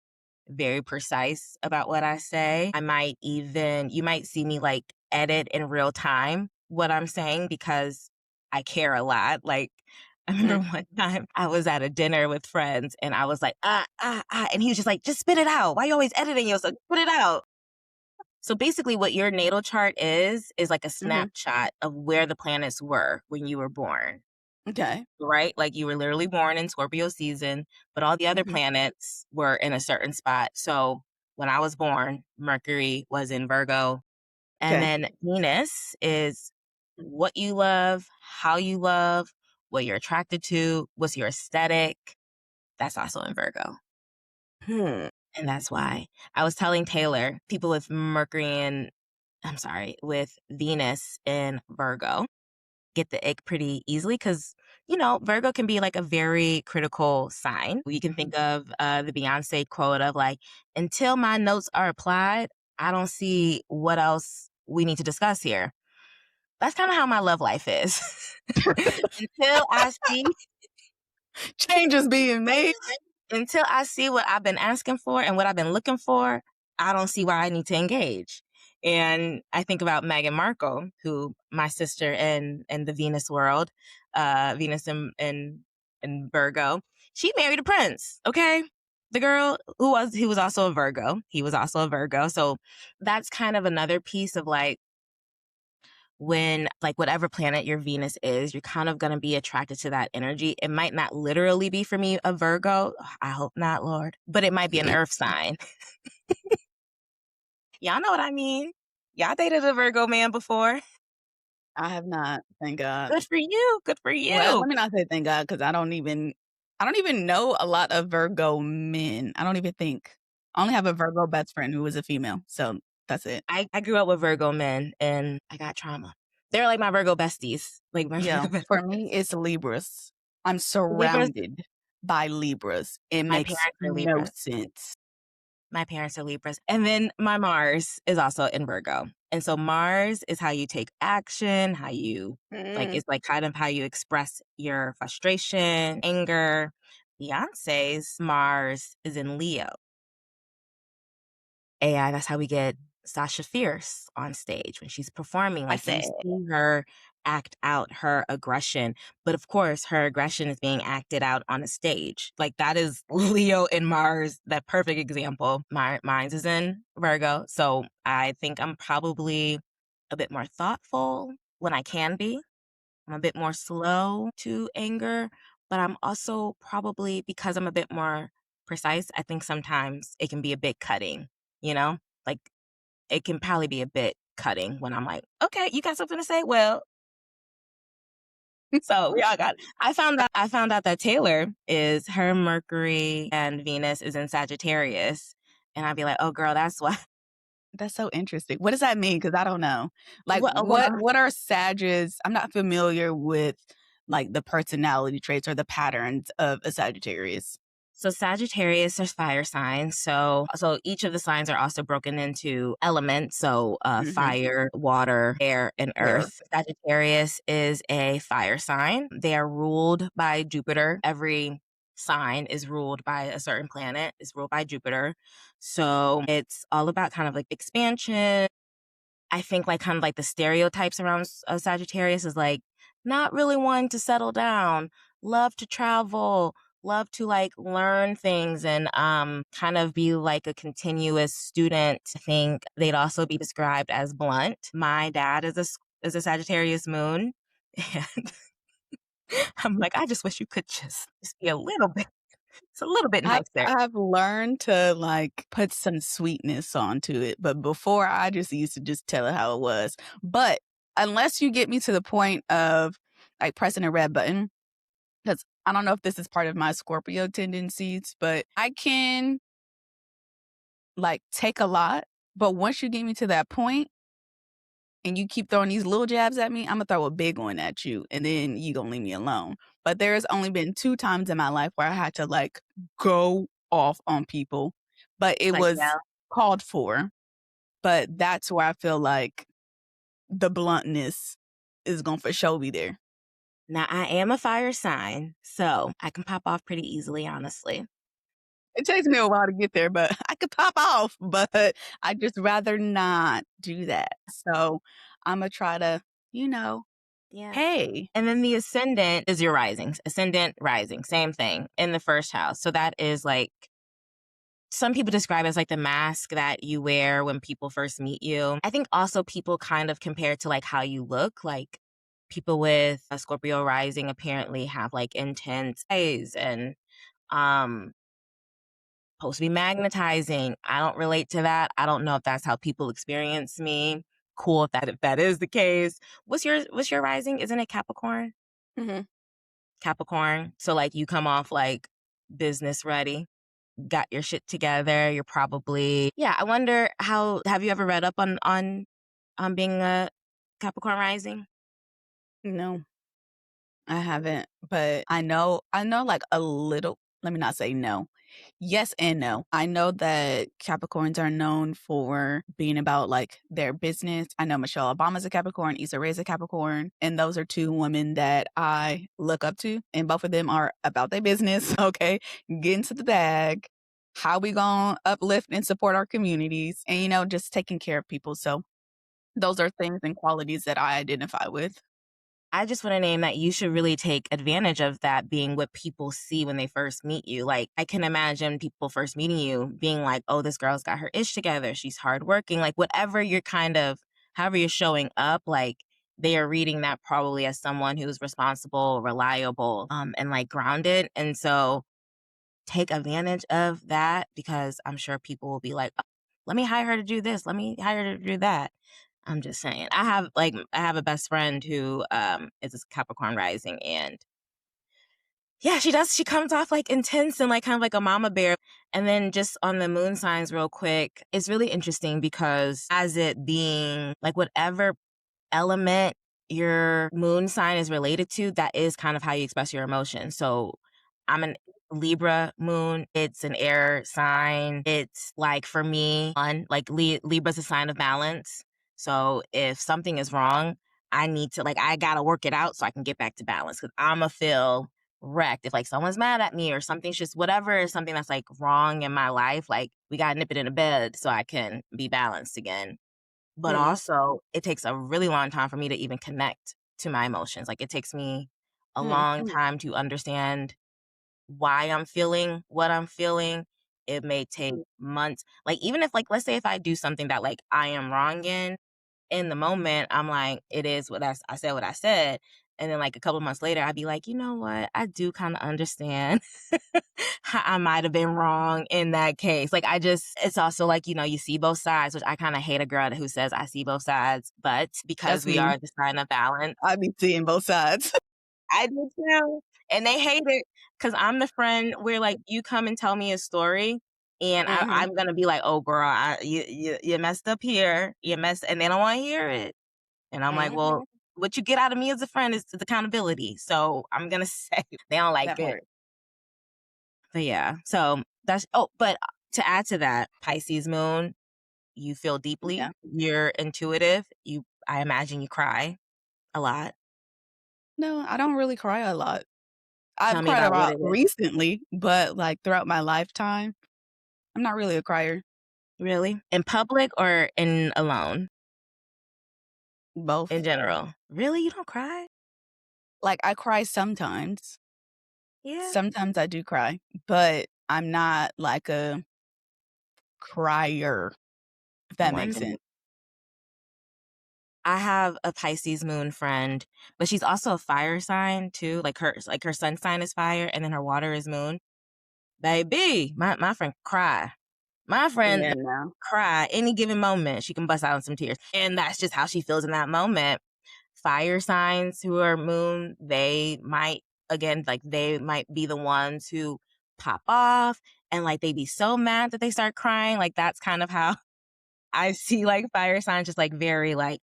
very precise about what I say. You might see me like edit in real time what I'm saying because I care a lot. Like, I remember one time I was at a dinner with friends and I was like, and he was just like, just spit it out. Why are you always editing yourself? Spit it out. So basically what your natal chart is like a snapshot of where the planets were when you were born. Okay. Right? Like you were literally born in Scorpio season, but all the other planets were in a certain spot. So when I was born, Mercury was in Virgo. And Okay. then Venus is what you love, how you love, what you're attracted to, what's your aesthetic. That's also in Virgo. And that's why I was telling Taelor, people with with Venus in Virgo get the ick pretty easily because, Virgo can be like a very critical sign. You can think of the Beyonce quote of like, until my notes are applied, I don't see what else we need to discuss here. That's kind of how my love life is. Until I see Changes being made. until I see what I've been asking for and what I've been looking for, I don't see why I need to engage. And I think about Meghan Markle, who my sister in the Venus world, Venus in Virgo, she married a prince. Okay, the girl who was also a Virgo. He was also a Virgo. So that's kind of another piece of like when like whatever planet your Venus is, you're kind of going to be attracted to that energy. It might not literally be for me a Virgo. I hope not, Lord. But it might be an earth sign. Y'all know what I mean. Y'all dated a Virgo man before. I have not, thank God. Good for you. Good for Well, you. let me not say thank God because I don't even know a lot of Virgo men. I don't even think. I only have a Virgo best friend who was a female, so that's it. I grew up with Virgo men and I got trauma. They're like my Virgo besties. Like my Yeah, Virgo for me, it's Libras. I'm Libras. surrounded by Libras. It My makes parents are no Libras. sense. My parents are Libras. And then my Mars is also in Virgo. And so Mars is how you take action, how you it's like kind of how you express your frustration, anger. Beyonce's Mars is in Leo. AI, that's how we get Sasha Fierce on stage when she's performing. Like you see her act out her aggression. But of course, her aggression is being acted out on a stage. Like that is Leo and Mars, that perfect example. Mine's is in Virgo. So I think I'm probably a bit more thoughtful when I can be. I'm a bit more slow to anger, but I'm also probably, because I'm a bit more precise, I think sometimes it can be a bit cutting, you know? Like it can probably be a bit cutting when I'm like, okay, you got something to say? Well, so we all got it. I found out that Taelor is her Mercury and Venus is in Sagittarius. And I'd be like, oh girl, that's why. That's so interesting. What does that mean? Because I don't know. Like, Well, what are Sages? I'm not familiar with like the personality traits or the patterns of a Sagittarius. So Sagittarius is fire signs. So each of the signs are also broken into elements. So fire, water, air, and earth. Sagittarius is a fire sign. They are ruled by Jupiter. Every sign is ruled by a certain planet, is ruled by Jupiter. So it's all about kind of like expansion. I think like kind of like the stereotypes around Sagittarius is like not really wanting to settle down, love to travel, love to like learn things and kind of be like a continuous student. I think they'd also be described as blunt. My dad is a Sagittarius moon. And I'm like, I just wish you could just be a little bit. It's a little bit nicer. I've learned to like put some sweetness onto it, but before I just used to just tell it how it was. But unless you get me to the point of like pressing a red button, because I don't know if this is part of my Scorpio tendencies, but I can like take a lot. But once you get me to that point and you keep throwing these little jabs at me, I'm gonna throw a big one at you and then you gonna leave me alone. But there's only been 2 times in my life where I had to like go off on people, but it Like, was yeah. called for. But that's where I feel like the bluntness is gonna for sure be there. Now I am a fire sign, so I can pop off pretty easily, honestly. It takes me a while to get there, but I could pop off, but I just rather not do that. So I'm gonna try to, Yeah. hey. And then the ascendant is your rising. Ascendant, rising, same thing in the first house. So that is like, some people describe it as like the mask that you wear when people first meet you. I think also people kind of compare it to like how you look. Like people with a Scorpio rising apparently have like intense eyes and supposed to be magnetizing. I don't relate to that. I don't know if that's how people experience me. Cool if that is the case. What's your rising? Isn't it Capricorn? Mm-hmm. Capricorn. So like you come off like business ready, got your shit together. You're probably I wonder how have you ever read up on being a Capricorn rising? No, I haven't, but I know like a little. Let me not say no. Yes and no. I know that Capricorns are known for being about like their business. I know Michelle Obama's a Capricorn, Issa Rae's a Capricorn, and those are two women that I look up to, and both of them are about their business. Okay, get into the bag. How we gonna uplift and support our communities, and just taking care of people. So those are things and qualities that I identify with. I just want to name that you should really take advantage of that being what people see when they first meet you. Like, I can imagine people first meeting you being like, oh, this girl's got her ish together. She's hardworking. Like, whatever you're however you're showing up, like, they are reading that probably as someone who's responsible, reliable, and like grounded. And so take advantage of that because I'm sure people will be like, oh, let me hire her to do this. Let me hire her to do that. I'm just saying. I have a best friend who is a Capricorn rising, and yeah, she comes off like intense and like kind of like a mama bear. And then just on the moon signs real quick, it's really interesting because as it being like whatever element your moon sign is related to, that is kind of how you express your emotions. So I'm an Libra moon. It's an air sign. It's like for me, like Libra's a sign of balance. So if something is wrong, I need to I gotta work it out so I can get back to balance because I'ma feel wrecked if like someone's mad at me or something's just whatever is something that's like wrong in my life. Like we gotta nip it in the bed so I can be balanced again. But Hmm. also, it takes a really long time for me to even connect to my emotions. Like, it takes me a long time to understand why I'm feeling what I'm feeling. It may take months. Like, even if, like, let's say if I do something that, like, I am wrong in the moment, I'm like, it is I said what I said. And then like a couple of months later, I'd be like, you know what? I do kind of understand how I might have been wrong in that case. Like it's also like, you see both sides, which I kind of hate a girl who says I see both sides. But because That's we me. are the sign of balance, I be seeing both sides. I do too. And they hate it because I'm the friend where like you come and tell me a story and Hmm. I'm gonna be like, oh girl, you messed up here. You messed and they don't want to hear it. And I'm like, well, Hmm. what you get out of me as a friend is accountability. So I'm gonna say they don't like That it. part. But yeah. So but to add to that, Pisces moon, you feel deeply, Yeah. you're intuitive, I imagine you cry a lot. No, I don't really cry a lot. Tell I've me cried a about what lot it is. recently, but like throughout my lifetime, I'm not really a crier. Really? In public or in alone? In Both. general. Really? You don't cry? Like I cry sometimes. Yeah. Sometimes I do cry, but I'm not like a crier, if I that makes wonder. sense. I have a Pisces moon friend, but she's also a fire sign too. Like her sun sign is fire and then her water is moon. Baby, my friend cry. My friend Yeah, no. cry any given moment. She can bust out in some tears. And that's just how she feels in that moment. Fire signs who are moon, they might be the ones who pop off and like they be so mad that they start crying. Like that's kind of how I see like fire signs just like very like.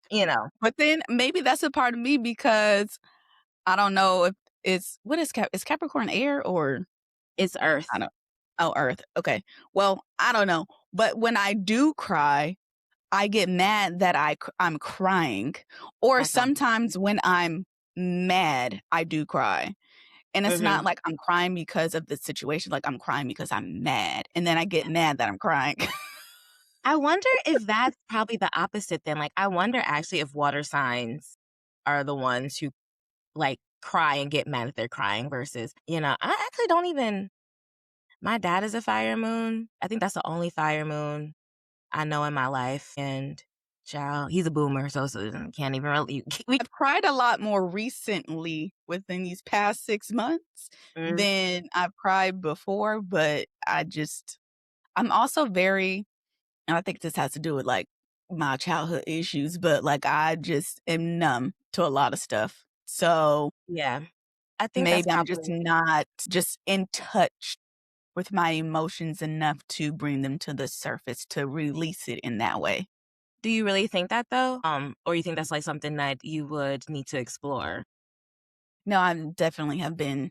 But then maybe that's a part of me because I don't know if what is Capricorn air or It's I earth. don't. Oh, Earth. Okay. Well, I don't know. But when I do cry, I get mad that I'm crying. Or Okay. sometimes when I'm mad, I do cry. And it's Hmm. not like I'm crying because of the situation, like I'm crying because I'm mad. And then I get mad that I'm crying. I wonder if that's probably the opposite then. Like I wonder actually if water signs are the ones who like cry and get mad if they're crying versus, I actually don't even my dad is a fire moon. I think that's the only fire moon I know in my life. And child, he's a boomer, so can't even really we I've cried a lot more recently within these past 6 months mm, than I've cried before, but I'm also very, and I think this has to do with like my childhood issues, but like I just am numb to a lot of stuff. So yeah. I think that's maybe I'm just probably not just in touch with my emotions enough to bring them to the surface to release it in that way. Do you really think that though? Or you think that's like something that you would need to explore? No, I definitely have been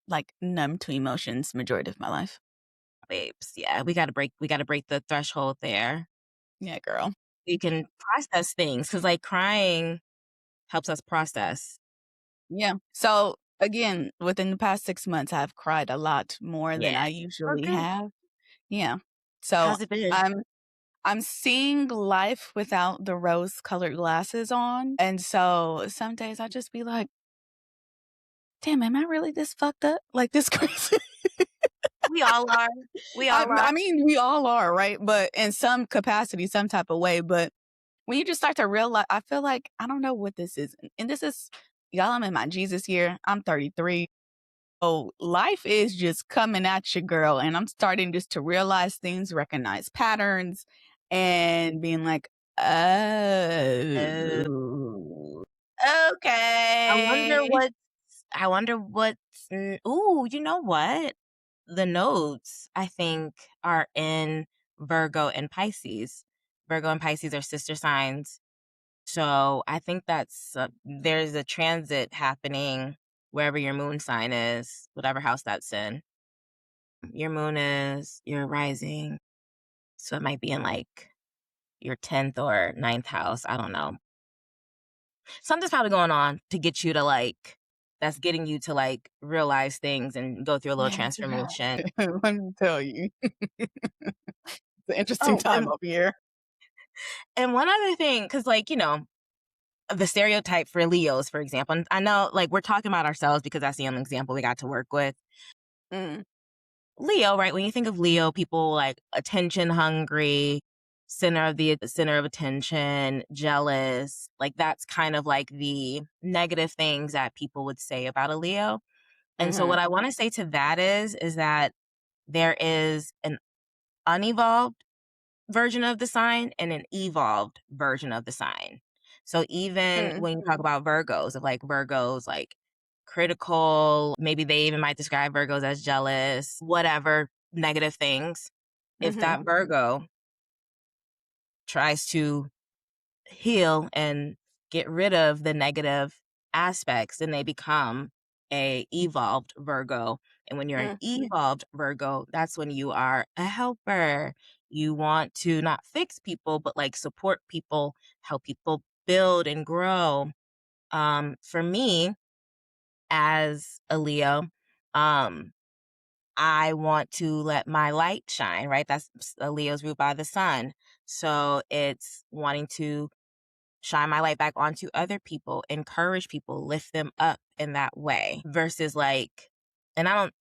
like numb to emotions majority of my life. Babes, yeah, we gotta break the threshold there. Yeah, girl. You can process things because like crying helps us process. Yeah. So again, within the past 6 months, I've cried a lot more than Yeah. I Oh, usually good. have. Yeah. So How's it been? I'm seeing life without the rose-colored glasses on, and so some days I just be like, "Damn, am I really this fucked up? Like, this crazy?" We all are. We all are. I mean, we all are, right? But in some capacity, some type of way, but when you just start to realize I feel like I don't know what this is, and this is y'all, I'm in my Jesus year. I'm 33. Oh, life is just coming at you, girl, and I'm starting just to realize things, recognize patterns, and being like, Uh, "Oh, I wonder okay." what's ooh, you know what? The nodes, I think, are in Virgo and Pisces. Virgo and Pisces are sister signs. So I think that's there's a transit happening wherever your moon sign is, whatever house that's in. Your moon is your rising. So it might be in like your 10th or ninth house. I don't know. Something's probably going on to get you to like, that's getting you to like realize things and go through a little Man, child. transformation. Let me tell you. It's an interesting Oh, time over here. and one other thing, because like, the stereotype for Leos, for example, and I know like we're talking about ourselves because that's the only example we got to work with. Mm, Leo, right? When you think of Leo, people like attention hungry, center of attention, jealous. Like that's kind of like the negative things that people would say about a Leo. And so what mhm, I want to say to that is that there is an unevolved version of the sign and an evolved version of the sign. So even mm, when you talk about Virgos, of like Virgos, like critical, maybe they even might describe Virgos as jealous, whatever negative things. If mhm, that Virgo tries to heal and get rid of the negative aspects, then they become a evolved Virgo. And when you're an mm, evolved Virgo, that's when you are a helper. You want to not fix people, but like support people, help people build and grow. For me, as a Leo, um, I want to let my light shine, right? That's a Leo's ruled by the sun. So it's wanting to shine my light back onto other people, encourage people, lift them up in that way versus like, and I don't,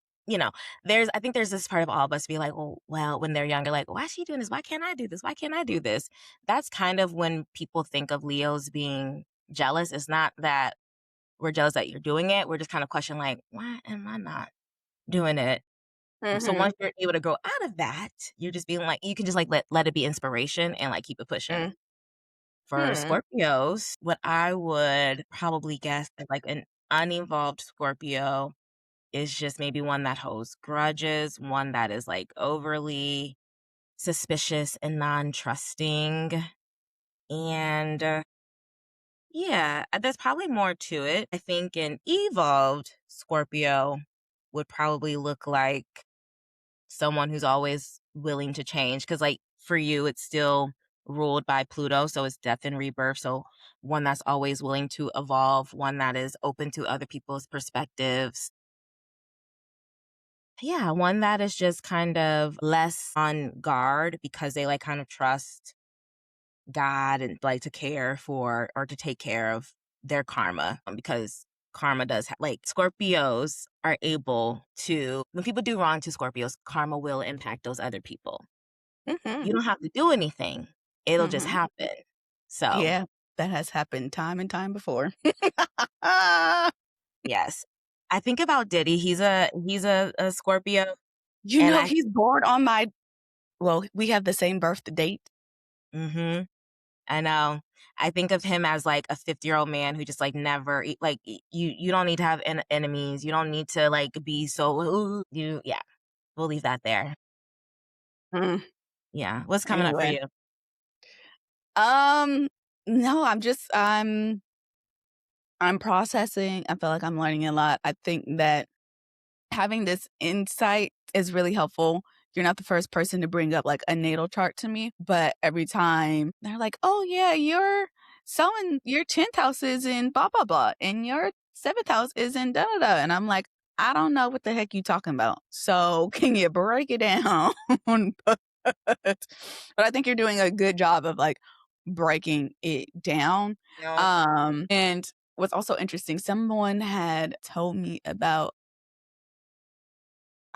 I think there's this part of all of us be like, well, when they're younger, like, why is she doing this? Why can't I do this? Why can't I do this? That's kind of when people think of Leos being jealous. It's not that we're jealous that you're doing it. We're just kind of questioning like, why am I not doing it? So mhm, once you're able to grow out of that, you're just being like, you can just like let it be inspiration and like keep it pushing. mm, For hmm, Scorpios, what I would probably guess as like an uninvolved Scorpio is just maybe one that holds grudges, one that is like overly suspicious and non-trusting. And yeah, there's probably more to it. I think an evolved Scorpio would probably look like someone who's always willing to change. Cause like for you, it's still ruled by Pluto. So it's death and rebirth. So one that's always willing to evolve, one that is open to other people's perspectives. Yeah, one that is just kind of less on guard because they like kind of trust God and like to care for or to take care of their karma because karma does like Scorpios are able to, when people do wrong to Scorpios, karma will impact those other people. mhm, You don't have to do anything. It'll just mhm. happen. So, Yeah, that has happened time and time before. yes. I think about Diddy. He's a Scorpio You and know, he's born on my well, we have the same birth date. mhm, I know. I think of him as like a 50-year-old man who just like never you don't need to have enemies. You don't need to like be so yeah. We'll leave that there. Mm, Yeah. What's coming up for anyway. you? No, I'm processing. I feel like I'm learning a lot. I think that having this insight is really helpful. You're not the first person to bring up like a natal chart to me, but every time they're like, "Oh yeah, your 10th house is in blah blah blah, and your 7th house is in da da da," and I'm like, "I don't know what the heck you talking about. So can you break it down?" but I think you're doing a good job of like breaking it down. And what's also interesting, someone had told me about,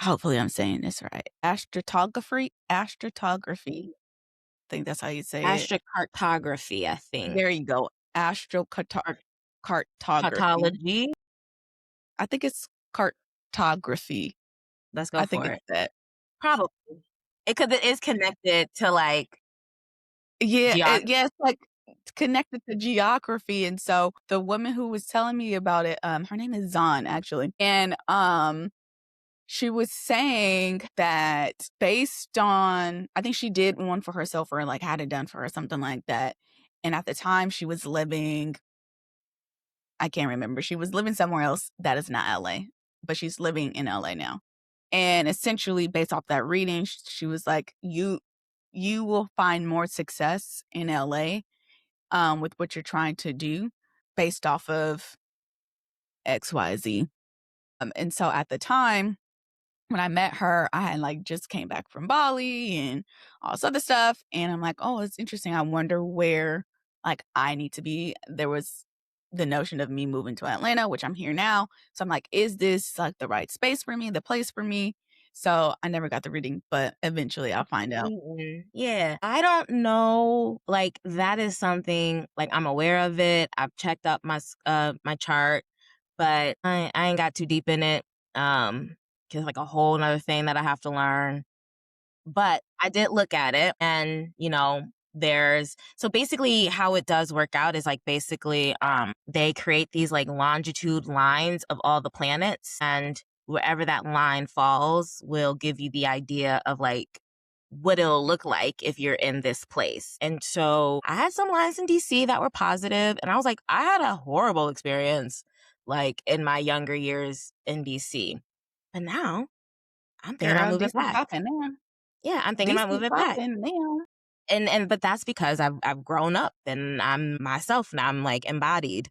hopefully I'm saying this right, astrotography. I think that's how you say it. Astrocartography, I think. There you go. Or Cartography. tautology. I think it's cartography. Let's go I think for it's it. that. Probably. Because it is connected to like Yeah, geography. yeah, it's like connected to geography. And so the woman who was telling me about it, her name is Zan actually. And she was saying that based on, I think she did one for herself or like had it done for her, something like that. And at the time she was living, I can't remember, she was living somewhere else that is not LA, but she's living in LA now. And essentially based off that reading, she was like, you will find more success in LA with what you're trying to do based off of XYZ. And so at the time, when I met her, I had like just came back from Bali and all this other stuff. And I'm like, oh, it's interesting. I wonder where like I need to be. There was the notion of me moving to Atlanta, which I'm here now. So I'm like, is this like the right space for me, the place for me? So I never got the reading, but eventually I'll find out. Yeah. I don't know. Like that is something like I'm aware of it. I've checked up my chart, but I ain't got too deep in it. Cause like a whole nother thing that I have to learn. But I did look at it and, so basically how it does work out is like basically they create these like longitude lines of all the planets, and wherever that line falls will give you the idea of like what it'll look like if you're in this place. And so I had some lines in DC that were positive, and I was like, I had a horrible experience like in my younger years in DC. But now I'm thinking about Girl, moving DC back. popping now. Yeah, I'm thinking about DC moving back. popping now. But that's because I've grown up and I'm myself now. I'm like embodied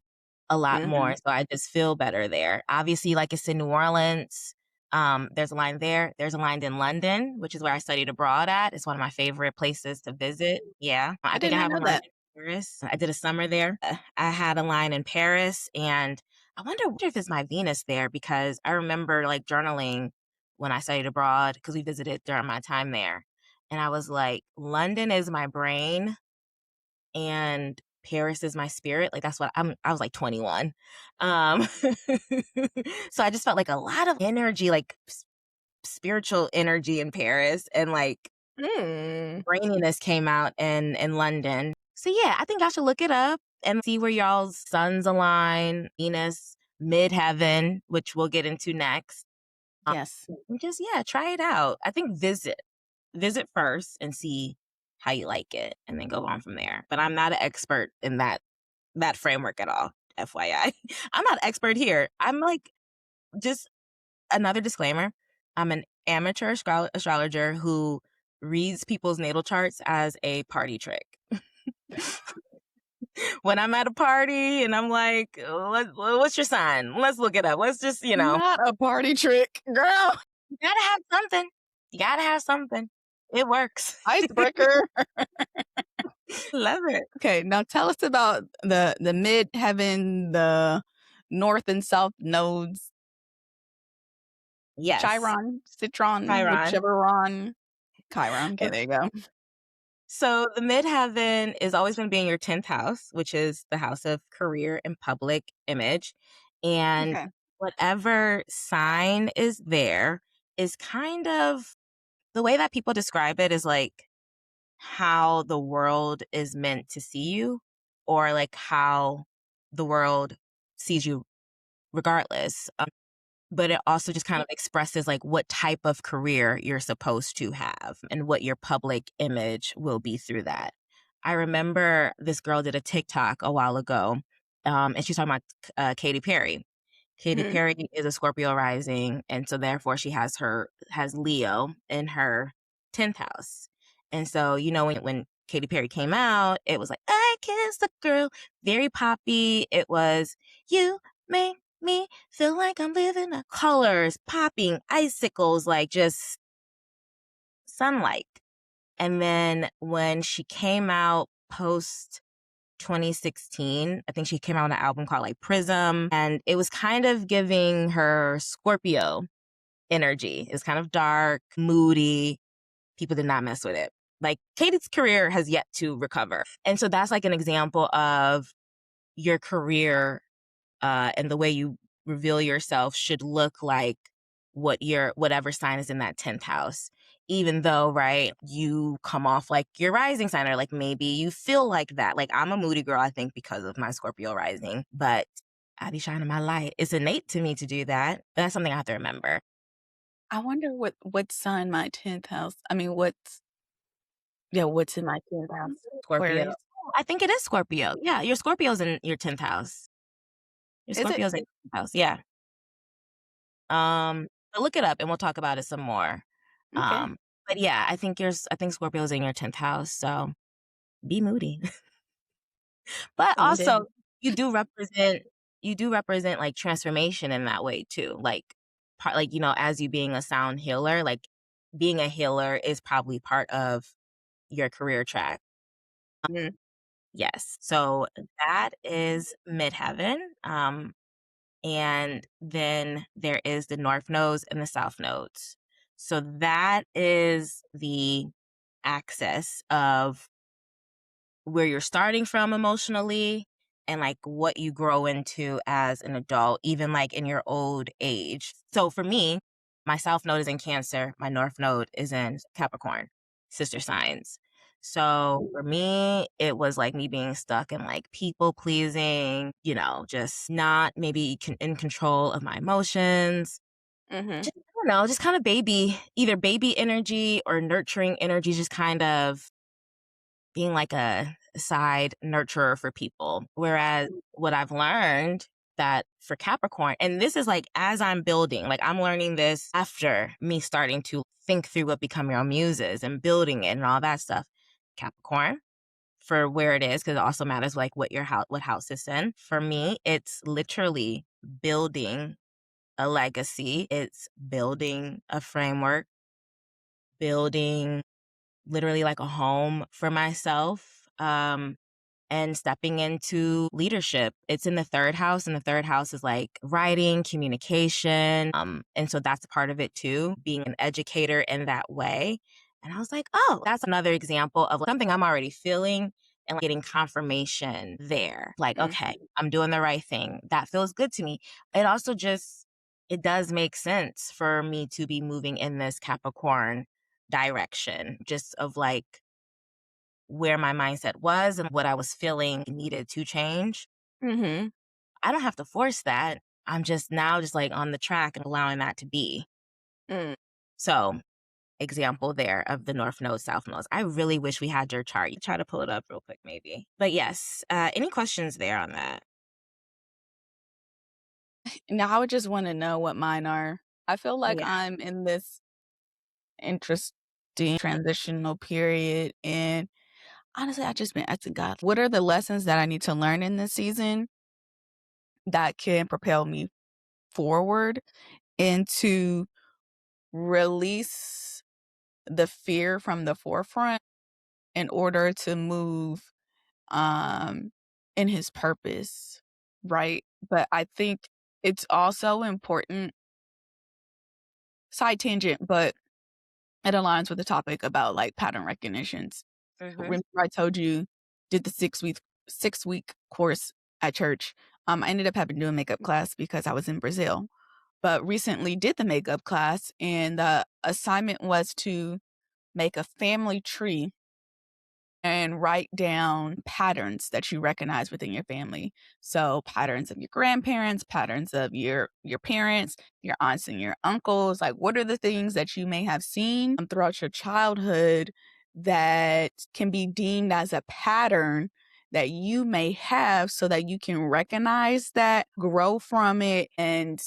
a lot more. So I just feel better there. Obviously, like it's in New Orleans. There's a line there. There's a line in London, which is where I studied abroad at. It's one of my favorite places to visit. Yeah. I did think I not have a know line that. in Paris. I did a summer there. I had a line in Paris, and I wonder if it's my Venus there, because I remember like journaling when I studied abroad because we visited during my time there. And I was like, London is my brain and Paris is my spirit. Like that's what I was like 21. So I just felt like a lot of energy, like spiritual energy in Paris, and like braininess came out in London. So yeah, I think y'all should look it up and see where y'all's suns align, Venus, midheaven, which we'll get into next. Yes. And just, yeah, try it out. I think visit first and see how you like it, and then go on from there. But I'm not an expert in that framework at all, FYI. I'm not an expert here. I'm like, just another disclaimer. I'm an amateur astrologer who reads people's natal charts as a party trick. When I'm at a party and I'm like, what's your sign? Let's look it up. Let's just, Not a party trick, girl. You gotta have something. You gotta have something. It works. Icebreaker. Love it. Okay, now tell us about the midheaven, the north and south nodes. Yes. Chiron, Citron, Chiron. whichever Ron. Chiron. Okay, there you go. So the midheaven is always going to be in your 10th house, which is the house of career and public image. And Okay. whatever sign is there is kind of the way that people describe it is like how the world is meant to see you, or like how the world sees you regardless. But it also just kind of expresses like what type of career you're supposed to have and what your public image will be through that. I remember this girl did a TikTok a while ago, and she's talking about Katy Perry. Katy Perry is a Scorpio rising, and so therefore she has Leo in her 10th house. And so, when Katy Perry came out, it was like, I kissed a girl, very poppy. It was, you make me feel like I'm living the colors, popping, icicles, like just sunlight. And then when she came out post 2016, I think she came out with an album called like Prism, and it was kind of giving her Scorpio energy. It was kind of dark, moody. People did not mess with it. Like Katie's career has yet to recover. And so that's like an example of your career and the way you reveal yourself should look like whatever sign is in that 10th house. Even though, right, you come off like your rising sign, or like maybe you feel like that. Like I'm a moody girl, I think, because of my Scorpio rising, but I be shining my light. It's innate to me to do that. But that's something I have to remember. I wonder what sign my 10th house. I mean, what's in my 10th house? Scorpio. Aquarius. I think it is Scorpio. Yeah, your Scorpio's in your 10th house. Your Is it? Scorpio's in your 10th house. Yeah. But look it up and we'll talk about it some more. Okay. But yeah, I think Scorpio's in your 10th house, so be moody. But Someday. also you do represent like transformation in that way too. Like as you being a sound healer, like being a healer is probably part of your career track. Yes. So that is Midheaven. And then there is the North Nodes and the South Nodes. So that is the axis of where you're starting from emotionally and like what you grow into as an adult, even like in your old age. So for me, my South Node is in Cancer, my North Node is in Capricorn, sister signs. So for me, it was like me being stuck in like people pleasing, just not maybe in control of my emotions. Just, I don't know, just kind of either baby energy or nurturing energy, just kind of being like a side nurturer for people. Whereas what I've learned that for Capricorn, and this is like as I'm building, like I'm learning this after me starting to think through what Become Your Own Muses and building it and all that stuff. Capricorn, for where it is, because it also matters like what house it's in. For me, it's literally building a legacy. It's building a framework, building literally like a home for myself, and stepping into leadership. It's in the 3rd house, and the 3rd house is like writing, communication. And so that's a part of it too, being an educator in that way. And I was like, oh, that's another example of like something I'm already feeling and like getting confirmation there. Like, okay, I'm doing the right thing. That feels good to me. It does make sense for me to be moving in this Capricorn direction, just of like where my mindset was and what I was feeling needed to change. I don't have to force that. I'm just now just like on the track and allowing that to be. So, example there of the North Node, South Nodes. I really wish we had your chart. You try to pull it up real quick, maybe. But yes, any questions there on that? Now, I would just want to know what mine are. I feel like Yeah. I'm in this interesting transitional period, and honestly, I just been asking God, what are the lessons that I need to learn in this season that can propel me forward, and to release the fear from the forefront in order to move in his purpose, right? But I think it's also important, side tangent, but it aligns with the topic about like pattern recognitions. Remember I told you did the 6-week course at church. I ended up having to do a makeup class because I was in Brazil, but recently did the makeup class, and the assignment was to make a family tree and write down patterns that you recognize within your family. So patterns of your grandparents, patterns of your parents, your aunts and your uncles. Like, what are the things that you may have seen throughout your childhood that can be deemed as a pattern that you may have so that you can recognize that, grow from it, and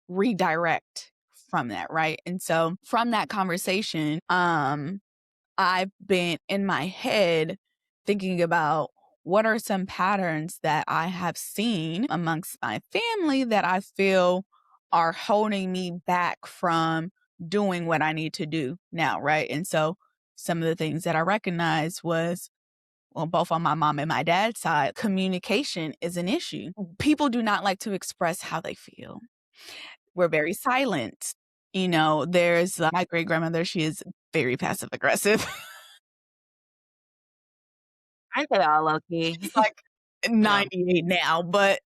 redirect from that, right? And so from that conversation, I've been in my head thinking about what are some patterns that I have seen amongst my family that I feel are holding me back from doing what I need to do now, right? And so some of the things that I recognized was, well, both on my mom and my dad's side, communication is an issue. People do not like to express how they feel. We're very silent. You know, there's my great grandmother, she is very passive aggressive. Aren't they all low key? She's like No. 98 now, but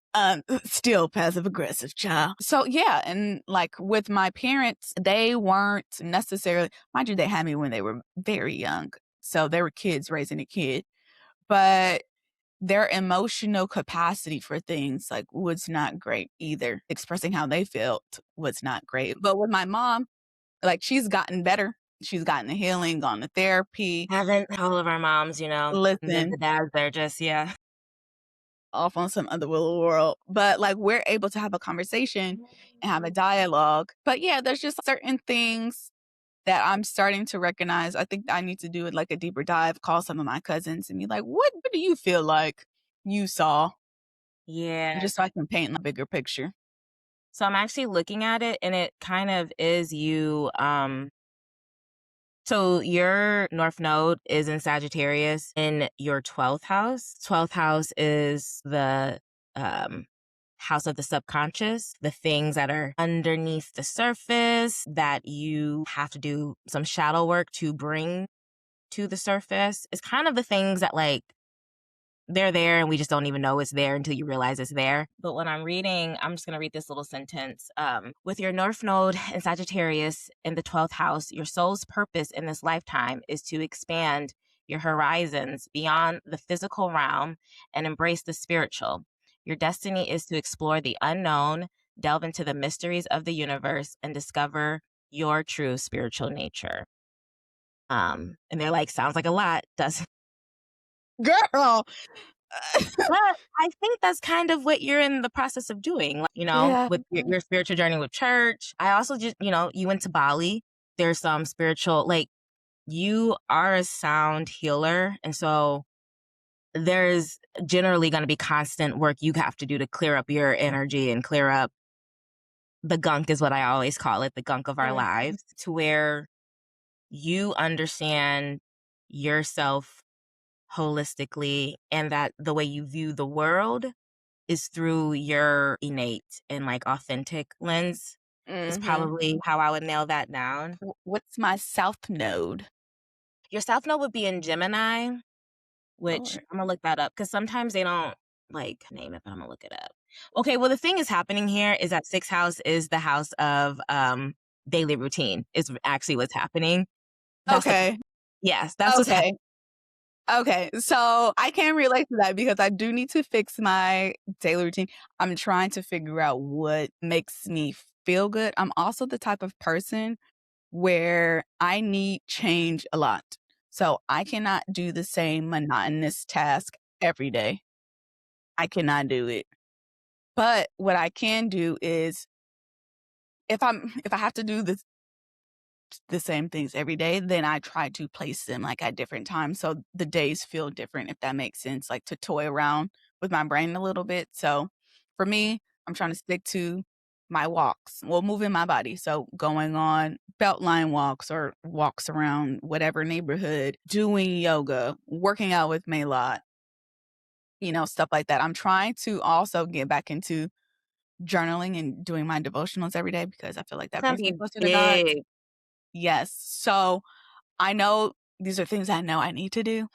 still passive aggressive child. So yeah, and like with my parents, they weren't necessarily, mind you, they had me when they were very young. So they were kids raising a kid, but their emotional capacity for things like was not great either. Expressing how they felt was not great. But with my mom, like she's gotten better. She's gotten the healing, gone to therapy. Haven't all of our moms, you know, the Listen, dads, they're just, yeah. off on some other little world. But like we're able to have a conversation and have a dialogue. But yeah, there's just certain things that I'm starting to recognize. I think I need to do it like a deeper dive, call some of my cousins and be like, what do you feel like you saw? Yeah. Just so I can paint a bigger picture. So I'm actually looking at it and it kind of is you so your North Node is in Sagittarius in your 12th house. 12th house is the house of the subconscious, the things that are underneath the surface that you have to do some shadow work to bring to the surface. It's kind of the things that like they're there and we just don't even know it's there until you realize it's there. But when I'm reading, I'm just going to read this little sentence. With your North Node in Sagittarius in the 12th house, your soul's purpose in this lifetime is to expand your horizons beyond the physical realm and embrace the spiritual. Your destiny is to explore the unknown, delve into the mysteries of the universe, and discover your true spiritual nature. And they're like, sounds like a lot, doesn't Girl. But I think that's kind of what you're in the process of doing, like, you know, Yeah. with your spiritual journey with church. I also just, you know, you went to Bali. There's some spiritual, like, you are a sound healer. And so there's generally going to be constant work you have to do to clear up your energy and clear up the gunk, is what I always call it, the gunk of our lives, to where you understand yourself holistically and that the way you view the world is through your innate and like authentic lens is probably how I would nail that down. What's my South Node? Your South Node would be in Gemini, which Lord. I'm gonna look that up because sometimes they don't like name it, but I'm gonna look it up. Okay, well the thing is happening here is that sixth house is the house of daily routine is actually what's happening. That's Okay. yes, that's what's happening. Okay. So I can relate to that because I do need to fix my daily routine. I'm trying to figure out what makes me feel good. I'm also the type of person where I need change a lot. So I cannot do the same monotonous task every day. I cannot do it. But what I can do is if I have to do the same things every day, then I try to place them like at different times so the days feel different, if that makes sense, like to toy around with my brain a little bit. So for me, I'm trying to stick to my walks, well, moving my body. So going on beltline walks or walks around whatever neighborhood, doing yoga, working out with Maylot, you know, stuff like that. I'm trying to also get back into journaling and doing my devotionals every day because I feel like that Some brings me people closer to God. big Yes. So I know these are things I know I need to do,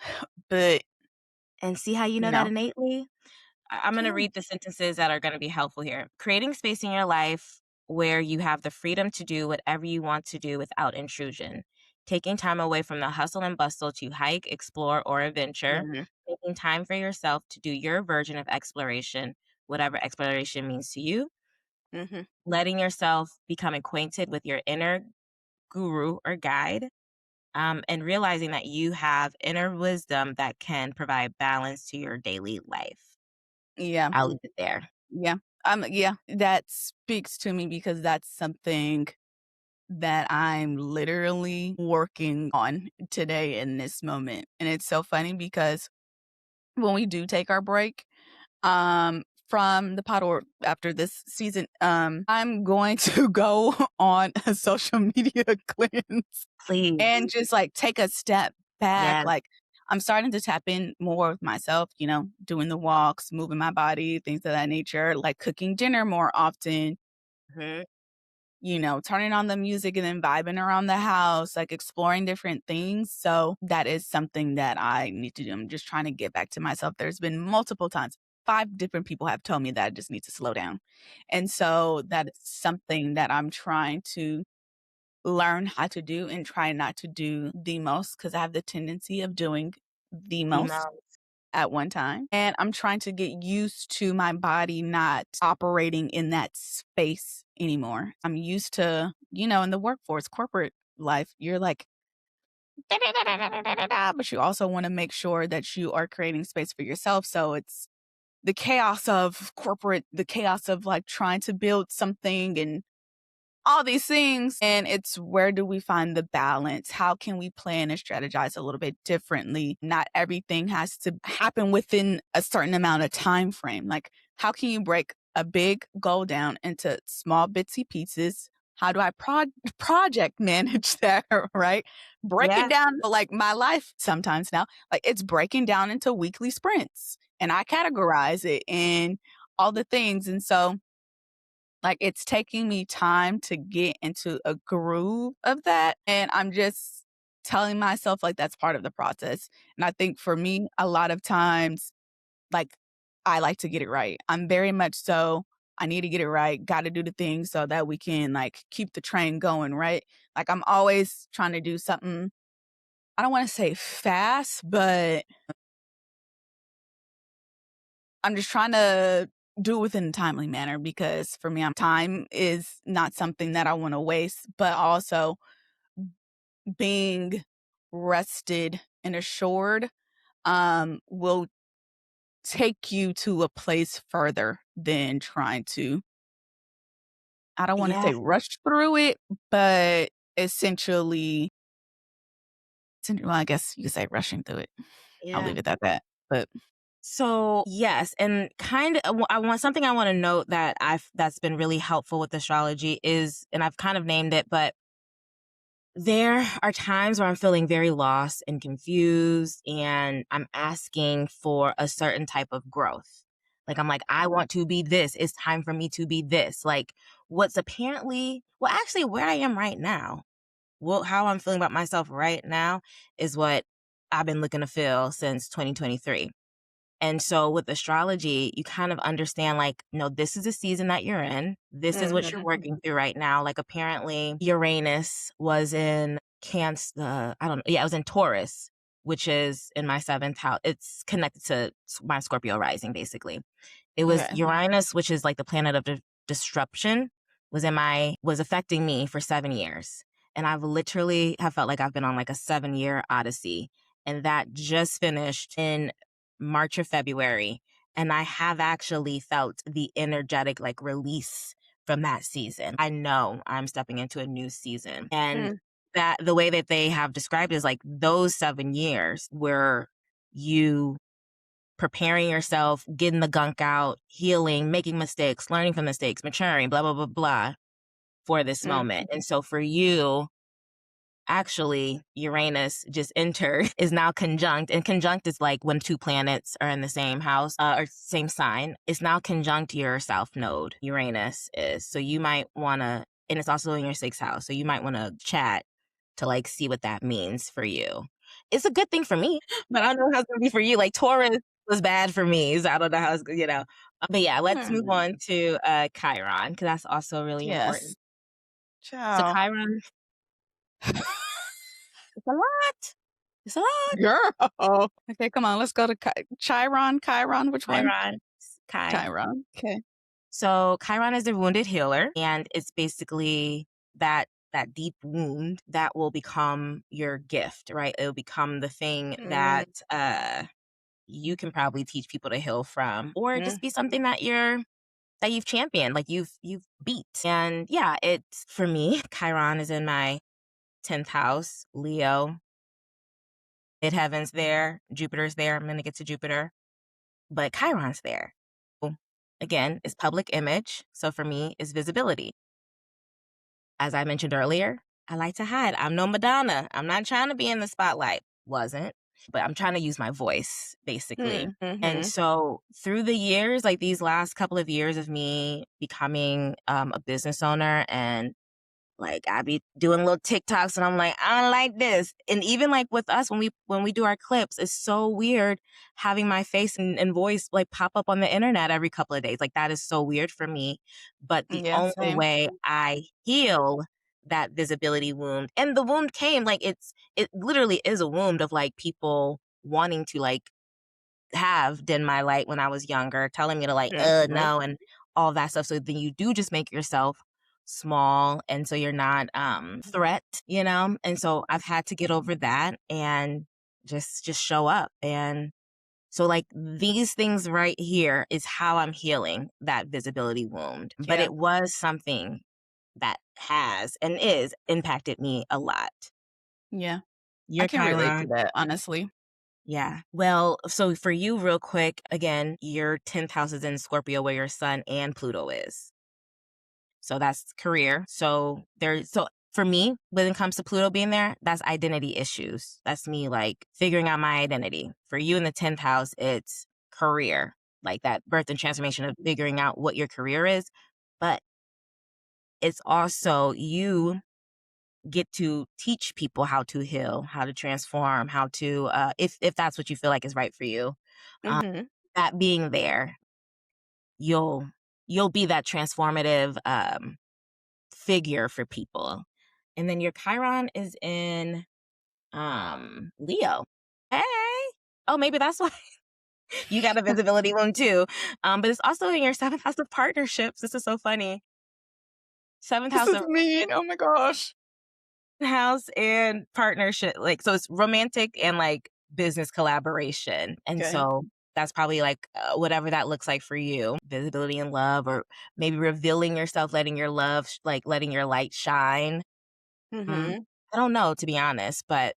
but and see how you know that no. innately. I'm going to Yeah. read the sentences that are going to be helpful here. Creating space in your life where you have the freedom to do whatever you want to do without intrusion. Taking time away from the hustle and bustle to hike, explore, or adventure. Mhm. Taking time for yourself to do your version of exploration, whatever exploration means to you. Mhm. Letting yourself become acquainted with your inner guru or guide. and realizing that you have inner wisdom that can provide balance to your daily life. Yeah. I'll leave it there. Yeah. Yeah, that speaks to me because that's something that I'm literally working on today in this moment. And it's so funny because when we do take our break, from the pod or after this season, I'm going to go on a social media cleanse Please. and just like take a step back. Yes. Like I'm starting to tap in more with myself, doing the walks, moving my body, things of that nature, like cooking dinner more often, Mhm. turning on the music and then vibing around the house, like exploring different things. So that is something that I need to do. I'm just trying to get back to myself. There's been multiple times, 5 different people have told me that I just need to slow down. And so that is something that I'm trying to learn how to do and try not to do the most because I have the tendency of doing the most at one time. And I'm trying to get used to my body not operating in that space anymore. I'm used to, in the workforce, corporate life, you're like, but you also want to make sure that you are creating space for yourself. So it's the chaos of corporate, the chaos of like trying to build something and all these things. And it's where do we find the balance? How can we plan and strategize a little bit differently? Not everything has to happen within a certain amount of time frame. Like, how can you break a big goal down into small bitsy pieces? How do I project manage that, right? Break it Yeah. down like my life sometimes now. Like it's breaking down into weekly sprints and I categorize it and all the things. And so like it's taking me time to get into a groove of that. And I'm just telling myself like that's part of the process. And I think for me, a lot of times, like I like to get it right. I'm very much so, I need to get it right, got to do the things so that we can like keep the train going, right? Like I'm always trying to do something, I don't want to say fast, but I'm just trying to do it within a timely manner because for me, time is not something that I want to waste, but also being rested and assured will take you to a place further than trying to, I don't want to Yeah. say rush through it, but essentially, well, I guess you could say rushing through it. I'll Yeah. leave it at that. But So yes, and kind of, I want something I want to note that that's been really helpful with astrology is, and I've kind of named it, but there are times where I'm feeling very lost and confused, and I'm asking for a certain type of growth. Like I'm like, I want to be this. It's time for me to be this. Like what's apparently, well, actually, where I am right now, how I'm feeling about myself right now is what I've been looking to feel since 2023. And so with astrology, you kind of understand like, no, this is the season that you're in. This is what you're working through right now. Like apparently Uranus was in Cancer. I don't know. Yeah, it was in Taurus, which is in my 7th house. It's connected to my Scorpio rising, basically. It was okay. Uranus, which is like the planet of disruption, was affecting me for 7 years. And I've literally have felt like I've been on like a 7-year odyssey. And that just finished in March or February. And I have actually felt the energetic like release from that season. I know I'm stepping into a new season. And that the way that they have described it is like those 7 years where you preparing yourself, getting the gunk out, healing, making mistakes, learning from mistakes, maturing, blah, blah, blah, blah, for this moment. And so for you, actually, Uranus just entered, is now conjunct. And conjunct is like when 2 planets are in the same house or same sign. It's now conjunct your South Node, Uranus is. So you might want to, and it's also in your 6th house. So you might want to chat to like see what that means for you. It's a good thing for me, but I don't know how it's going to be for you. Like Taurus was bad for me. So I don't know how it's, But yeah, let's move on to Chiron, because that's also really important. Yes. So Ciao. Chiron, it's a lot. It's a lot. Girl. Okay, come on. Let's go to Chiron. Which one? Chiron. Chiron. Okay. So Chiron is a wounded healer, and it's basically that that deep wound that will become your gift, right? It'll become the thing that you can probably teach people to heal from, or just be something that you've championed, like you've beat. And yeah, it's for me, Chiron is in my 10th house, Leo. Midheaven's there, Jupiter's there. I'm gonna get to Jupiter, but Chiron's there. Again, it's public image. So for me, it's visibility. As I mentioned earlier, I like to hide. I'm no Madonna. I'm not trying to be in the spotlight. Wasn't, but I'm trying to use my voice, basically. And so through the years, like these last couple of years of me becoming a business owner, and like I be doing little TikToks and I'm like, I don't like this. And even like with us, when we do our clips, it's so weird having my face and voice like pop up on the internet every couple of days. Like that is so weird for me. But the Yeah, only same. way I heal that visibility wound, and the wound came like it literally is a wound of like people wanting to like have dim my light when I was younger, telling me to like, no, and all that stuff. So then you do just make yourself small. And so you're not threat, you know? And so I've had to get over that and just show up. And so like these things right here is how I'm healing that visibility wound. But Yeah. it was something that has and is impacted me a lot. Yeah. Your I can relate to Chiron. that, honestly. Yeah. Well, so for you, real quick, again, your 10th house is in Scorpio where your sun and Pluto is. So that's career. So for me, when it comes to Pluto being there, that's identity issues. That's me like figuring out my identity. For you in the 10th house, it's career, like that birth and transformation of figuring out what your career is. But it's also you get to teach people how to heal, how to transform, how to, if that's what you feel like is right for you. That being there, you'll be that transformative figure for people. And then your Chiron is in Leo. Hey. Oh, maybe that's why you got a visibility one too. But it's also in your 7th house of partnerships. This is so funny. 7th This house is of mean. Oh my gosh. house and partnership, like, so it's romantic and like business collaboration. And Okay. so that's probably like whatever that looks like for you, visibility and love, or maybe revealing yourself, letting your love like letting your light shine. I don't know, to be honest, but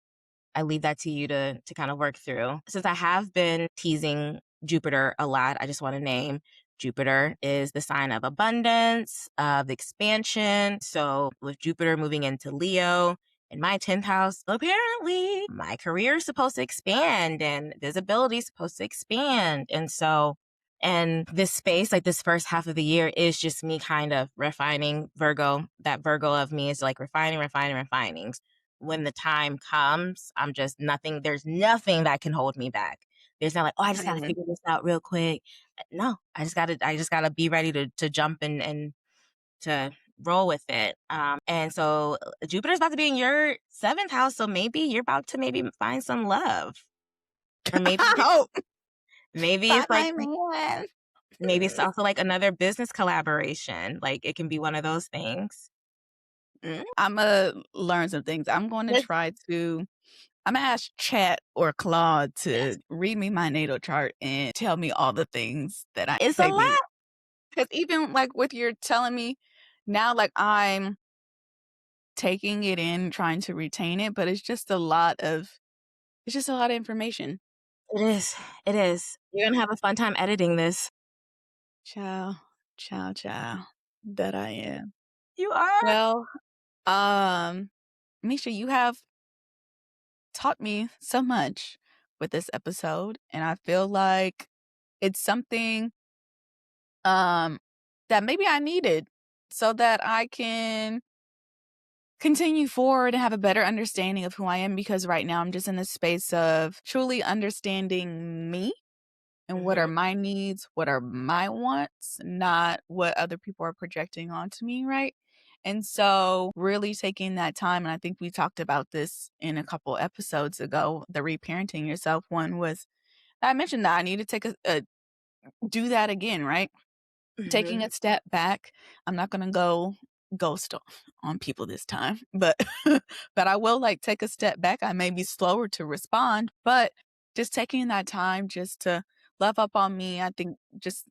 I leave that to you to kind of work through. Since I have been teasing Jupiter a lot, I just want to name Jupiter is the sign of abundance, of expansion. So with Jupiter moving into Leo in my 10th house, apparently my career is supposed to expand and visibility is supposed to expand. And so, and this space, like this first half of the year, is just me kind of refining Virgo. That Virgo of me is like refining. When the time comes, I'm just nothing. There's nothing that can hold me back. There's not like, oh, I just gotta figure this out real quick. No, I just gotta be ready to jump and to roll with it. And so Jupiter's about to be in your 7th house, so maybe you're about to maybe find some love, or maybe Oh, maybe find it's like my man. maybe it's also like another business collaboration. Like it can be one of those things. I'm gonna learn some things. I'm going to try to. I'm gonna ask Chat or Claude to read me my natal chart and tell me all the things that I It's a maybe. lot. Because even like with your telling me now, like I'm taking it in, trying to retain it, but it's just a lot of information. It is. It is. You're gonna have a fun time editing this. Ciao, ciao, ciao. That I am. You are. Well, Misha, you have taught me so much with this episode, and I feel like it's something that maybe I needed so that I can continue forward and have a better understanding of who I am, because right now I'm just in a space of truly understanding me and what are my needs, what are my wants, not what other people are projecting onto me, right? And so really taking that time, and I think we talked about this in a couple episodes ago, the reparenting yourself one was, I mentioned that I need to take do that again, right? Taking a step back. I'm not going to go ghost on people this time, but but I will like take a step back. I may be slower to respond, but just taking that time just to love up on me. I think just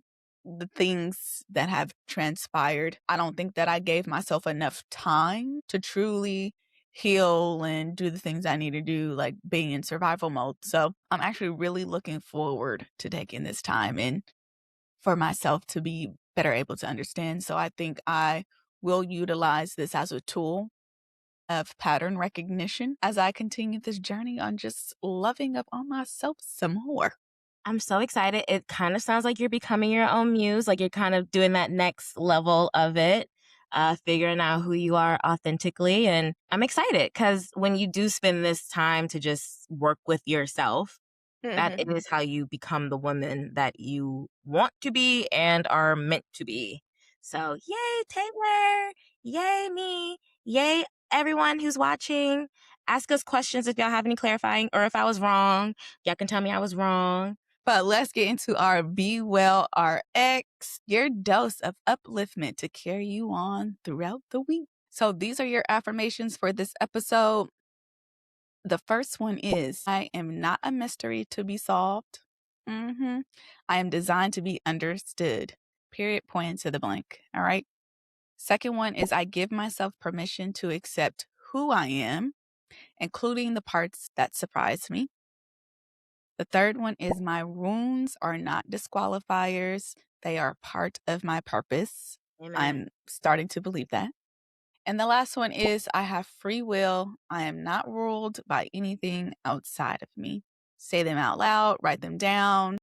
the things that have transpired, I don't think that I gave myself enough time to truly heal and do the things I need to do, like being in survival mode. So I'm actually really looking forward to taking this time and for myself to be better able to understand. So I think I will utilize this as a tool of pattern recognition as I continue this journey on just loving up on myself some more. I'm so excited. It kind of sounds like you're becoming your own muse, like you're kind of doing that next level of it, figuring out who you are authentically. And I'm excited because when you do spend this time to just work with yourself, that is how you become the woman that you want to be and are meant to be. So, yay, Taelor! Yay, me! Yay, everyone who's watching. Ask us questions if y'all have any clarifying, or if I was wrong, y'all can tell me I was wrong. But let's get into our Be Well RX, your dose of upliftment to carry you on throughout the week. So these are your affirmations for this episode. The first one is, I am not a mystery to be solved. I am designed to be understood. Period, point to the blank. All right. Second one is, I give myself permission to accept who I am, including the parts that surprise me. The third one is, my wounds are not disqualifiers. They are part of my purpose. Amen. I'm starting to believe that. And the last one is, I have free will. I am not ruled by anything outside of me. Say them out loud, write them down,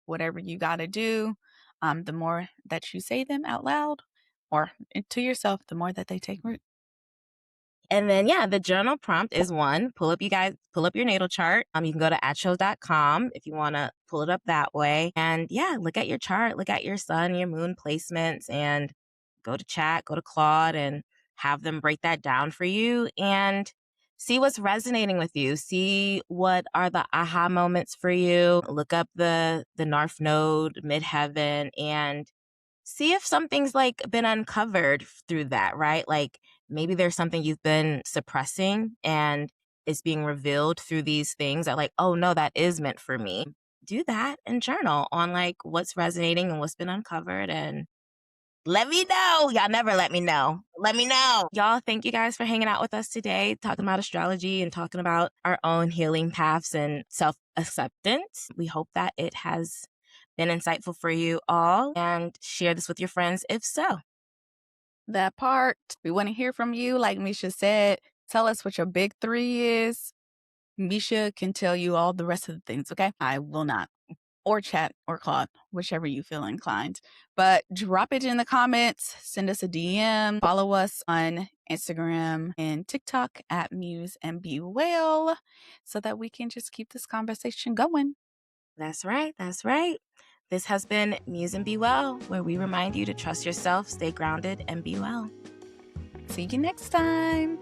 whatever you got to do. The more that you say them out loud or to yourself, the more that they take root. And then, yeah, the journal prompt is one. Pull up your natal chart. You can go to astro.com if you want to pull it up that way. And yeah, look at your chart, look at your sun, your moon placements, and go to chat, go to Claude, and have them break that down for you and see what's resonating with you. See what are the aha moments for you. Look up the North Node, Midheaven, and see if something's like been uncovered through that, right? Like maybe there's something you've been suppressing and it's being revealed through these things that like, oh no, that is meant for me. Do that and journal on like what's resonating and what's been uncovered, and let me know. Y'all never let me know. Let me know. Y'all, thank you guys for hanging out with us today, talking about astrology and talking about our own healing paths and self-acceptance. We hope that it has been insightful for you all, and share this with your friends if so. That part. We want to hear from you. Like Misha said, tell us what your big three is. Misha can tell you all the rest of the things, okay? I will not. Or chat or Claude, whichever you feel inclined. But drop it in the comments, send us a DM, follow us on Instagram and TikTok at Muse and Be Well, so that we can just keep this conversation going. That's right. That's right. This has been Muse and Be Well, where we remind you to trust yourself, stay grounded, and be well. See you next time.